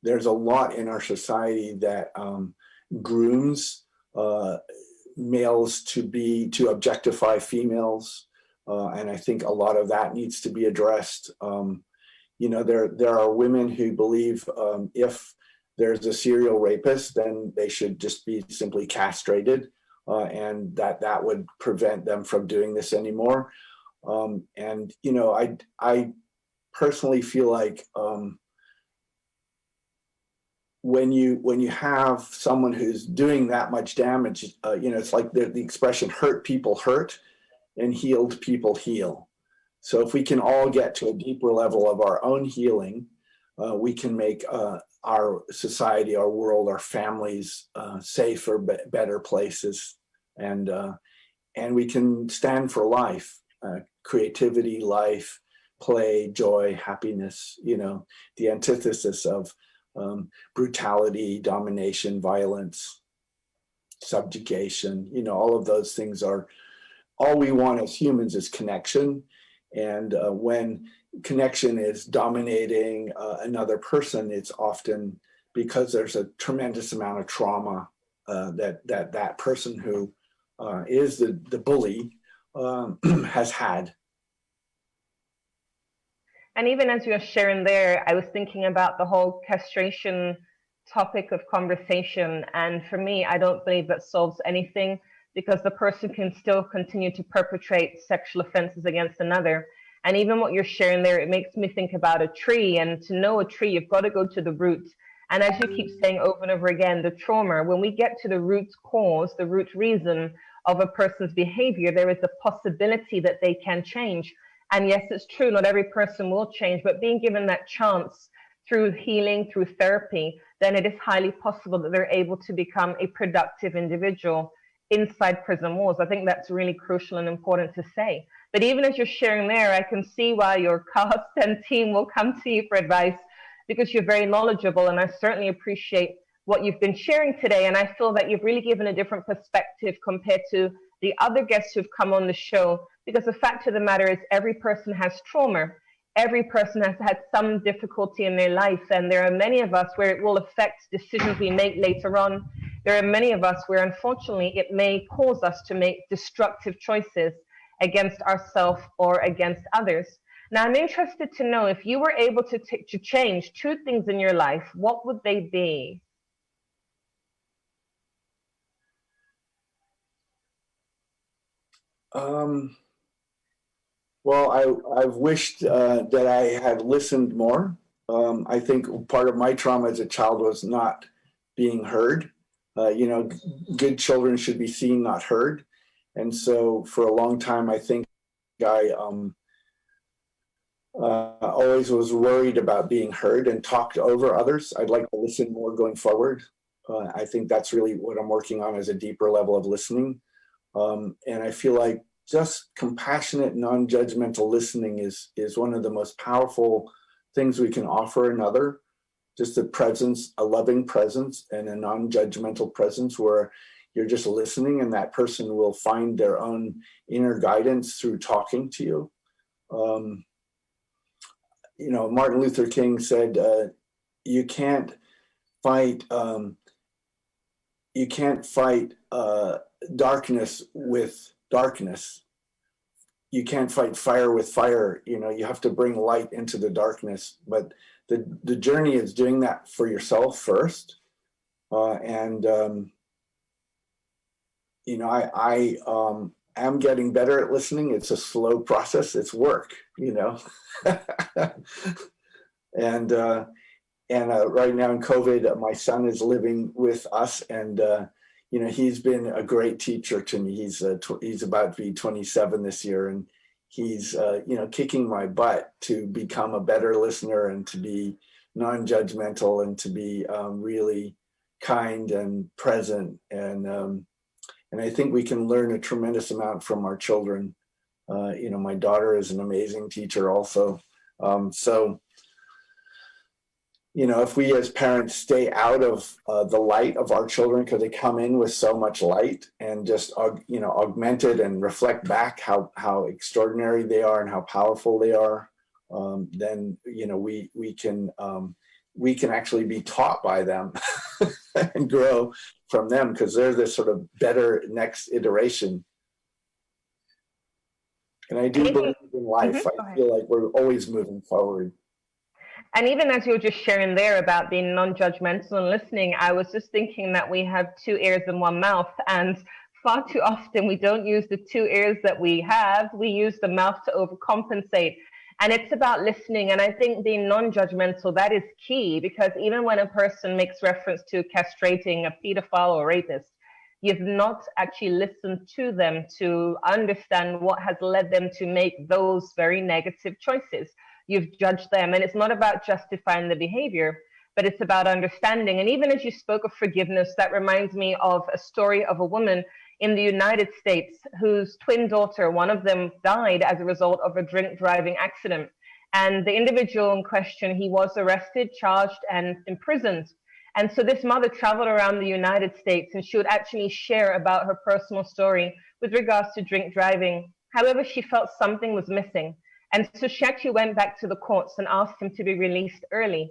there's a lot in our society that grooms males to objectify females. And I think a lot of that needs to be addressed. There are women who believe if there's a serial rapist, then they should just be simply castrated, and that would prevent them from doing this anymore. I personally feel like when you have someone who's doing that much damage, it's like the expression "hurt people hurt" and "healed people heal." So if we can all get to a deeper level of our own healing, we can make our society, our world, our families safer, better places, and we can stand for life, creativity, life, play, joy, happiness. The antithesis of brutality, domination, violence, subjugation. All of those things are all we want as humans is connection. And when connection is dominating another person, it's often because there's a tremendous amount of trauma that person who is the bully has had. And even as you're sharing there, I was thinking about the whole castration topic of conversation. And for me, I don't believe that solves anything, because the person can still continue to perpetrate sexual offenses against another. And even what you're sharing there, it makes me think about a tree. And to know a tree, you've got to go to the root. And as you keep saying over and over again, the trauma, when we get to the root cause, the root reason of a person's behavior, there is a possibility that they can change. And yes, it's true, not every person will change, but being given that chance through healing, through therapy, then it is highly possible that they're able to become a productive individual inside prison walls. I think that's really crucial and important to say. But even as you're sharing there, I can see why your cast and team will come to you for advice, because you're very knowledgeable, and I certainly appreciate what you've been sharing today. And I feel that you've really given a different perspective compared to the other guests who've come on the show, because the fact of the matter is every person has trauma. Every person has had some difficulty in their life, and there are many of us where it will affect decisions we make later on. There are many of us where, unfortunately, it may cause us to make destructive choices against ourselves or against others. Now, I'm interested to know, if you were able to change two things in your life, what would they be? Well, I've wished that I had listened more. I think part of my trauma as a child was not being heard. Good children should be seen, not heard. And so for a long time, I think I always was worried about being heard and talked over others. I'd like to listen more going forward. I think that's really what I'm working on, is a deeper level of listening. And I feel like just compassionate, non-judgmental listening is one of the most powerful things we can offer another. Just a presence, a loving presence, and a non-judgmental presence where you're just listening, and that person will find their own inner guidance through talking to you. Martin Luther King said, "You can't fight darkness with darkness. You can't fight fire with fire. You have to bring light into the darkness." But the journey is doing that for yourself first. I am getting better at listening. It's a slow process. It's work, And right now in COVID, my son is living with us, and he's been a great teacher to me. He's about to be 27 this year, and he's kicking my butt to become a better listener and to be non-judgmental and to be really kind and present. And I think we can learn a tremendous amount from our children. My daughter is an amazing teacher also. If we as parents stay out of the light of our children, because they come in with so much light, and just augment it and reflect back how extraordinary they are and how powerful they are, then we can actually be taught by them and grow from them, because they're the sort of better next iteration. And I do believe in life. I feel like we're always moving forward. And even as you were just sharing there about being non-judgmental and listening, I was just thinking that we have two ears and one mouth, and far too often we don't use the two ears that we have. We use the mouth to overcompensate. And it's about listening. And I think being non-judgmental, that is key, because even when a person makes reference to castrating a pedophile or rapist, you've not actually listened to them to understand what has led them to make those very negative choices. You've judged them. And it's not about justifying the behavior, but it's about understanding. And even as you spoke of forgiveness, that reminds me of a story of a woman in the United States whose twin daughter, one of them, died as a result of a drink driving accident. And the individual in question, he was arrested, charged, and imprisoned. And so this mother traveled around the United States, and she would actually share about her personal story with regards to drink driving. However, she felt something was missing. And so she actually went back to the courts and asked him to be released early.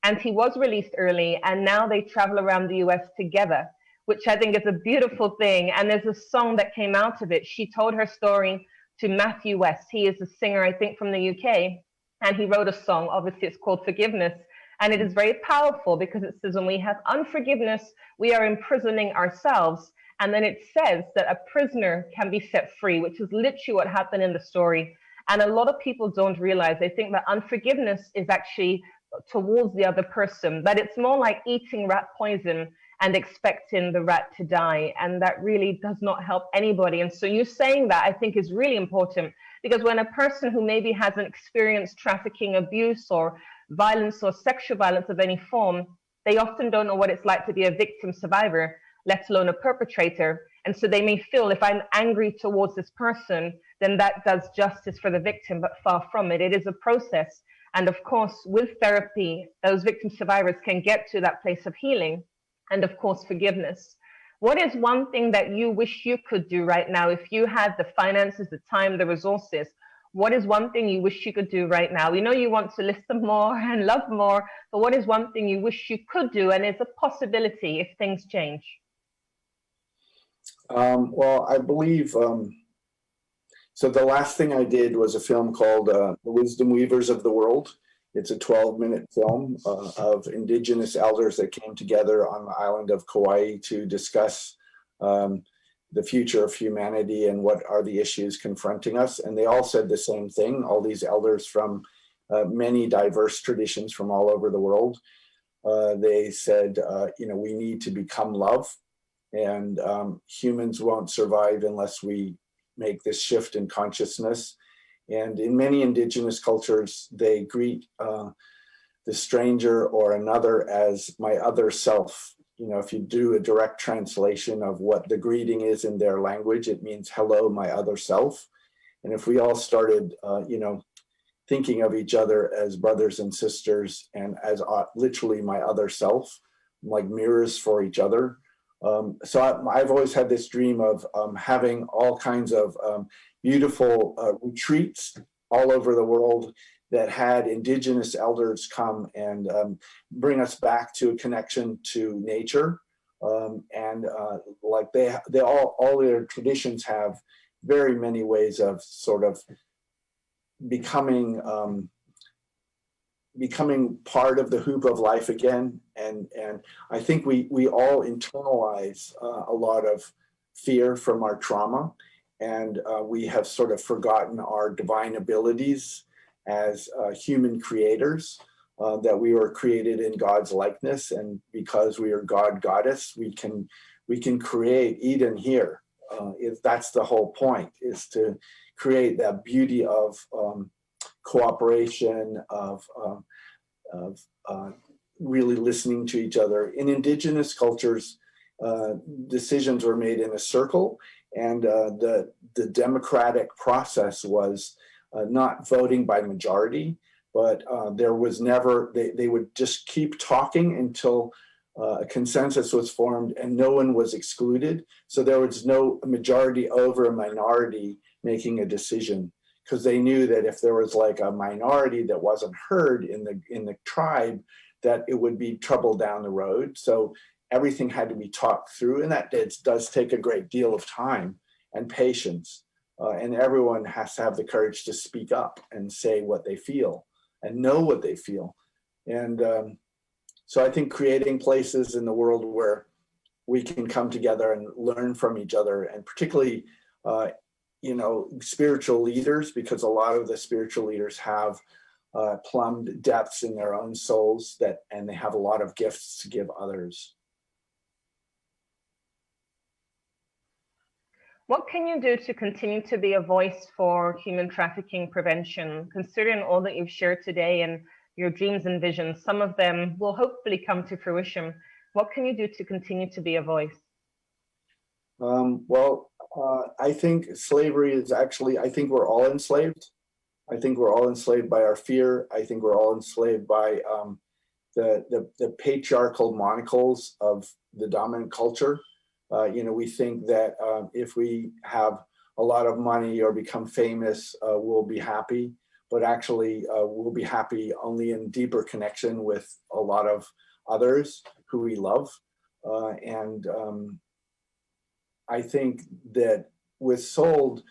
And he was released early, and now they travel around the US together, which I think is a beautiful thing. And there's a song that came out of it. She told her story to Matthew West. He is a singer, I think, from the UK, and he wrote a song. Obviously, it's called Forgiveness. And it is very powerful because it says when we have unforgiveness, we are imprisoning ourselves. And then it says that a prisoner can be set free, which is literally what happened in the story. And a lot of people don't realize, they think that unforgiveness is actually towards the other person, but it's more like eating rat poison and expecting the rat to die. And that really does not help anybody. And so you saying that, I think, is really important, because when a person who maybe hasn't experienced trafficking, abuse, or violence or sexual violence of any form, they often don't know what it's like to be a victim survivor, let alone a perpetrator. And so they may feel, if I'm angry towards this person, then that does justice for the victim, but far from it. It is a process. And of course, with therapy, those victim survivors can get to that place of healing and, of course, forgiveness. What is one thing that you wish you could do right now? If you had the finances, the time, the resources, what is one thing you wish you could do right now? We know you want to listen more and love more, but what is one thing you wish you could do and is a possibility if things change? Well, I believe, so the last thing I did was a film called The Wisdom Weavers of the World. It's a 12-minute film of indigenous elders that came together on the island of Kauai to discuss the future of humanity and what are the issues confronting us. And they all said the same thing, all these elders from many diverse traditions from all over the world. They said, we need to become love, and humans won't survive unless we make this shift in consciousness. And in many indigenous cultures, they greet the stranger or another as my other self. If you do a direct translation of what the greeting is in their language, it means hello, my other self. And if we all started, thinking of each other as brothers and sisters and as literally my other self, like mirrors for each other. So I've always had this dream of having all kinds of beautiful retreats all over the world that had indigenous elders come and bring us back to a connection to nature. Like they all their traditions have very many ways of sort of becoming part of the hoop of life again. And I think we all internalize a lot of fear from our trauma, and we have sort of forgotten our divine abilities as human creators, that we were created in God's likeness, and because we are God goddess, we can create Eden here. That's the whole point, is to create that beauty of cooperation, of really listening to each other. In indigenous cultures, decisions were made in a circle, and the democratic process was not voting by majority, but there was never, they would just keep talking until a consensus was formed and no one was excluded. So there was no majority over a minority making a decision, because they knew that if there was like a minority that wasn't heard in the tribe, that it would be trouble down the road. So everything had to be talked through, and that does take a great deal of time and patience. and everyone has to have the courage to speak up and say what they feel and know what they feel. And so I think creating places in the world where we can come together and learn from each other, and particularly, spiritual leaders, because a lot of the spiritual leaders have plumbed depths in their own souls and they have a lot of gifts to give others. What can you do to continue to be a voice for human trafficking prevention, considering all that you've shared today and your dreams and visions? Some of them will hopefully come to fruition. What can you do to continue to be a voice? I think slavery is actually, I think we're all enslaved. I think we're all enslaved by our fear. I think we're all enslaved by the patriarchal monocles of the dominant culture. We think that if we have a lot of money or become famous, we'll be happy. But actually, we'll be happy only in deeper connection with a lot of others who we love. I think that with Sold,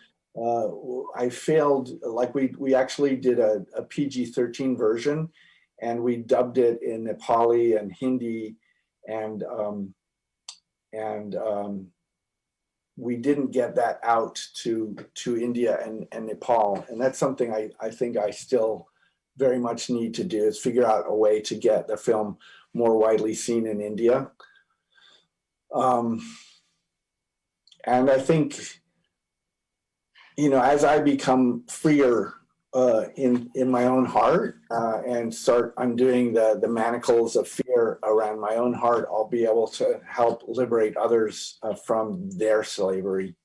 I failed. Like we actually did a PG-13 version, and we dubbed it in Nepali and Hindi, and we didn't get that out to India and Nepal. And that's something I think I still very much need to do, is figure out a way to get the film more widely seen in India. And I think, as I become freer in my own heart and start undoing the manacles of fear around my own heart, I'll be able to help liberate others from their slavery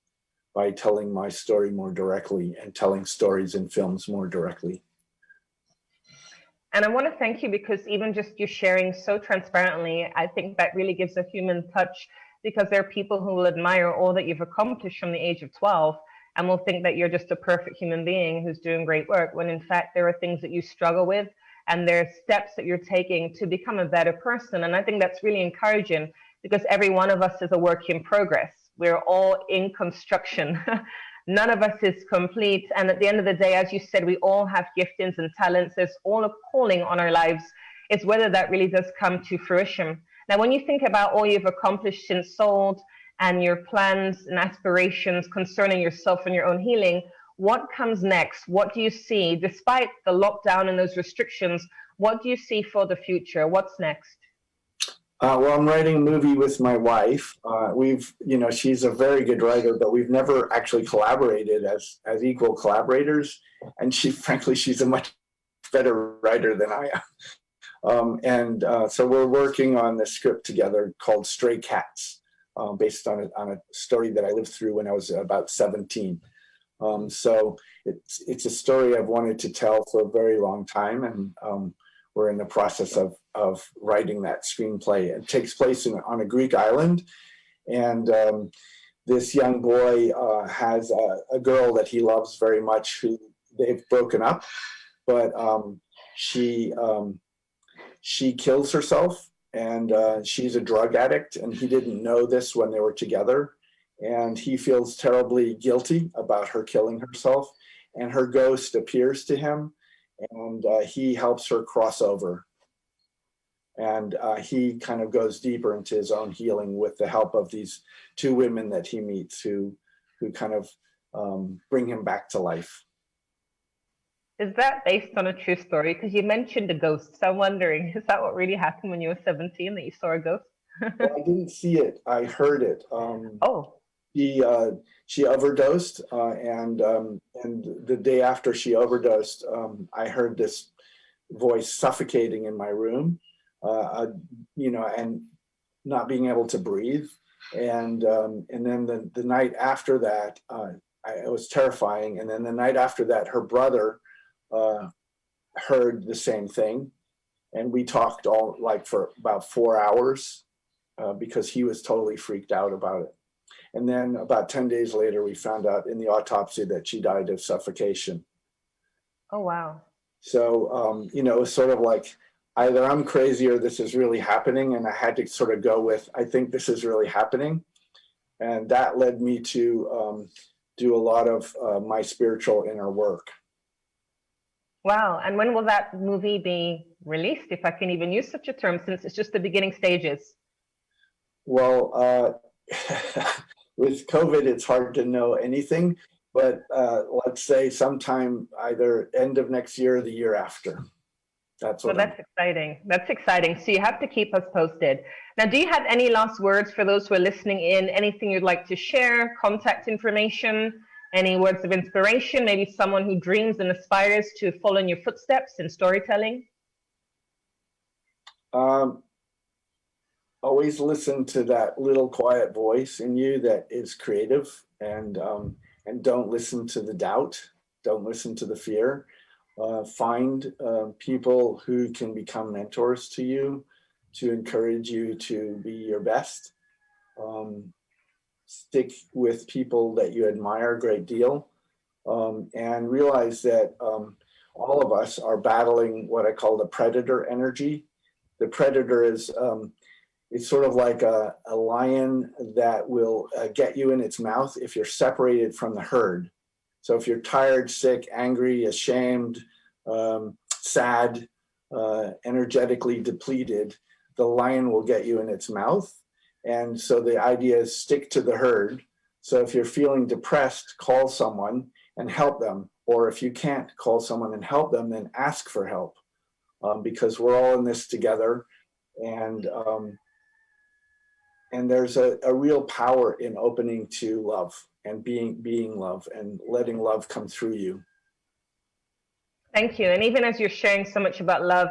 by telling my story more directly and telling stories in films more directly. And I want to thank you, because even just you sharing so transparently, I think that really gives a human touch, because there are people who will admire all that you've accomplished from the age of 12 and will think that you're just a perfect human being who's doing great work, when in fact there are things that you struggle with and there are steps that you're taking to become a better person. And I think that's really encouraging, because every one of us is a work in progress. We're all in construction. None of us is complete. And at the end of the day, as you said, we all have giftings and talents. There's all a calling on our lives. It's whether that really does come to fruition. Now, when you think about all you've accomplished since Sold and your plans and aspirations concerning yourself and your own healing, what comes next? What do you see? Despite the lockdown and those restrictions, what do you see for the future? What's next? Well, I'm writing a movie with my wife. She's a very good writer, but we've never actually collaborated as equal collaborators. And she's a much better writer than I am. So we're working on this script together called Stray Cats, based on a story that I lived through when I was about 17. So it's a story I've wanted to tell for a very long time, and we're in the process of writing that screenplay. It takes place on a Greek island, and this young boy has a girl that he loves very much, who they've broken up, but she kills herself, and she's a drug addict, and he didn't know this when they were together, and he feels terribly guilty about her killing herself, and her ghost appears to him, and he helps her cross over, and he kind of goes deeper into his own healing with the help of these two women that he meets, who kind of bring him back to life. Is that based on a true story? Because you mentioned a ghost. So I'm wondering, is that what really happened when you were 17, that you saw a ghost? Well, I didn't see it. I heard it. She overdosed, and the day after she overdosed, I heard this voice suffocating in my room, and not being able to breathe. And then the night after that, it was terrifying. And then the night after that, her brother heard the same thing, and we talked for about 4 hours because he was totally freaked out about it. And then about 10 days later, we found out in the autopsy that she died of suffocation. Oh, wow. So, it was sort of like, either I'm crazy or this is really happening. And I had to sort of go with, I think this is really happening. And that led me to do a lot of my spiritual inner work. Wow. And when will that movie be released, if I can even use such a term, since it's just the beginning stages? Well, with COVID, it's hard to know anything, but let's say sometime either end of next year or the year after. That's what. So that's exciting. That's exciting. So you have to keep us posted. Now, do you have any last words for those who are listening in? Anything you'd like to share? Contact information? Any words of inspiration? Maybe someone who dreams and aspires to follow in your footsteps in storytelling? Always listen to that little quiet voice in you that is creative, and don't listen to the doubt. Don't listen to the fear. Find people who can become mentors to you, to encourage you to be your best. Stick with people that you admire a great deal, and realize that all of us are battling what I call the predator energy. The predator is it's sort of like a lion that will get you in its mouth if you're separated from the herd. So if you're tired, sick, angry, ashamed, sad, energetically depleted, the lion will get you in its mouth. And so the idea is stick to the herd. So if you're feeling depressed, call someone and help them. Or if you can't call someone and help them, then ask for help, because we're all in this together. And there's a real power in opening to love and being love and letting love come through you. Thank you. And even as you're sharing so much about love,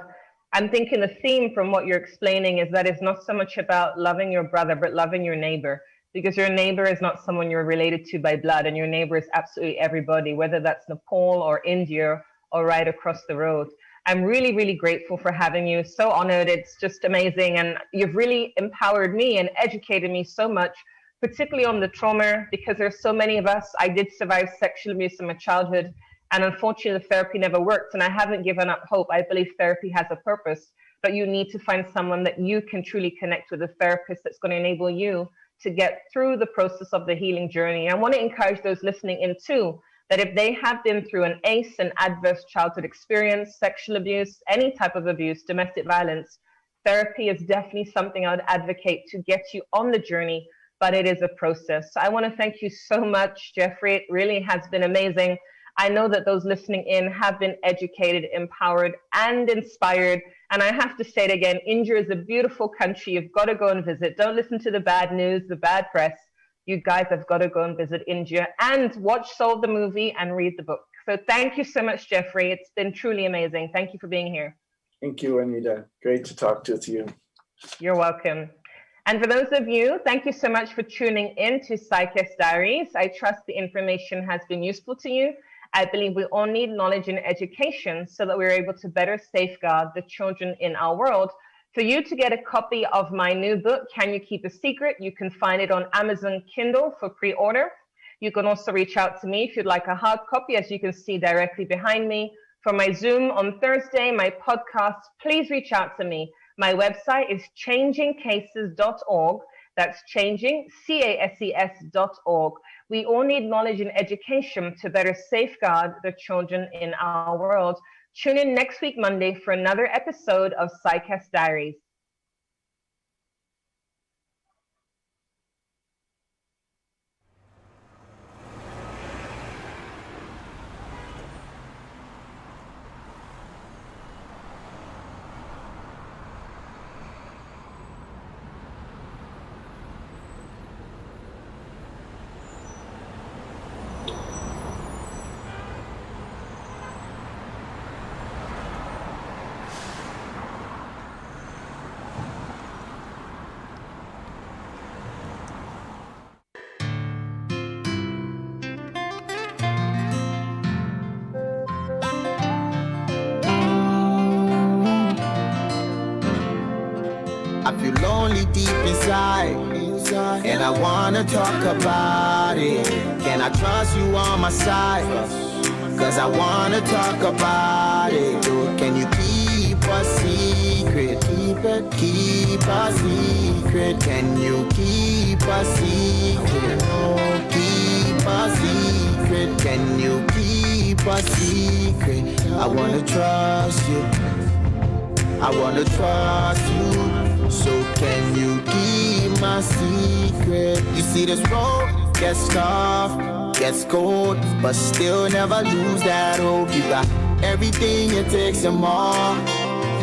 I'm thinking the theme from what you're explaining is that it's not so much about loving your brother, but loving your neighbor, because your neighbor is not someone you're related to by blood, and your neighbor is absolutely everybody, whether that's Nepal or India or right across the road. I'm really, really grateful for having you. So honored. It's just amazing. And you've really empowered me and educated me so much, particularly on the trauma, because there's so many of us. I did survive sexual abuse in my childhood, and unfortunately, the therapy never worked. And I haven't given up hope. I believe therapy has a purpose, but you need to find someone that you can truly connect with, a therapist that's going to enable you to get through the process of the healing journey. I want to encourage those listening in too, that if they have been through an ACE, an adverse childhood experience, sexual abuse, any type of abuse, domestic violence, therapy is definitely something I would advocate to get you on the journey, but it is a process. So I want to thank you so much, Jeffery. It really has been amazing. I know that those listening in have been educated, empowered, and inspired. And I have to say it again, India is a beautiful country. You've got to go and visit. Don't listen to the bad news, the bad press. You guys have got to go and visit India and watch Soul the movie and read the book. So thank you so much, Jeffery. It's been truly amazing. Thank you for being here. Thank you, Anita. Great to talk with you. You're welcome. And for those of you, thank you so much for tuning in to Psychest Diaries. I trust the information has been useful to you. I believe we all need knowledge and education so that we're able to better safeguard the children in our world. For you to get a copy of my new book, Can You Keep a Secret? You can find it on Amazon Kindle for pre-order. You can also reach out to me if you'd like a hard copy, as you can see directly behind me. For my Zoom on Thursday, my podcast, please reach out to me. My website is changingcases.org. That's changing, CASES.org. We all need knowledge and education to better safeguard the children in our world. Tune in next week, Monday, for another episode of Psychest Diaries. I feel lonely deep inside, and I wanna talk about it. Can I trust you on my side? Cause I wanna talk about it. Can you keep a secret? Keep a secret. Can you keep a secret? Keep keep a secret? Can you keep a secret? I wanna trust you. I wanna trust you. So can you keep my secret? You see this road gets tough, gets cold, but still never lose that hope. You got everything it takes and more.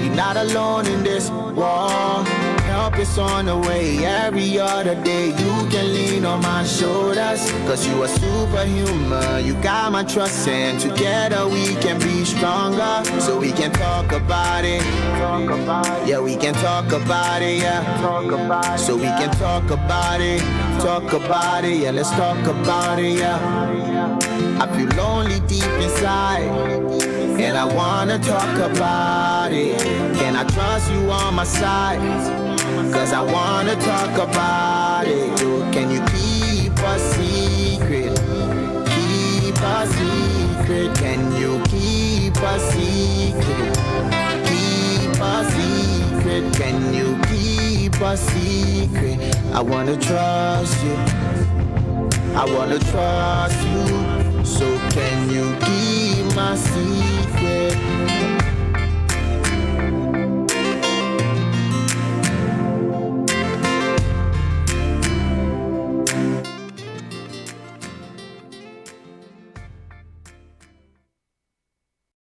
You're not alone in this war. Help is on the way every other day. You can lean on my shoulders, cause you are superhuman. You got my trust and together we can be stronger. So we can talk about it. Yeah, we can talk about it, yeah. So we can talk about it. Talk about it, yeah, let's talk about it, yeah. I feel lonely deep inside, and I wanna talk about it. Can I trust you on my side? Cause I wanna talk about it. Can you keep a secret? Keep a secret. Can you keep a secret? Keep a secret. Can you keep a secret? I wanna trust you. I wanna trust you. So can you keep my secret?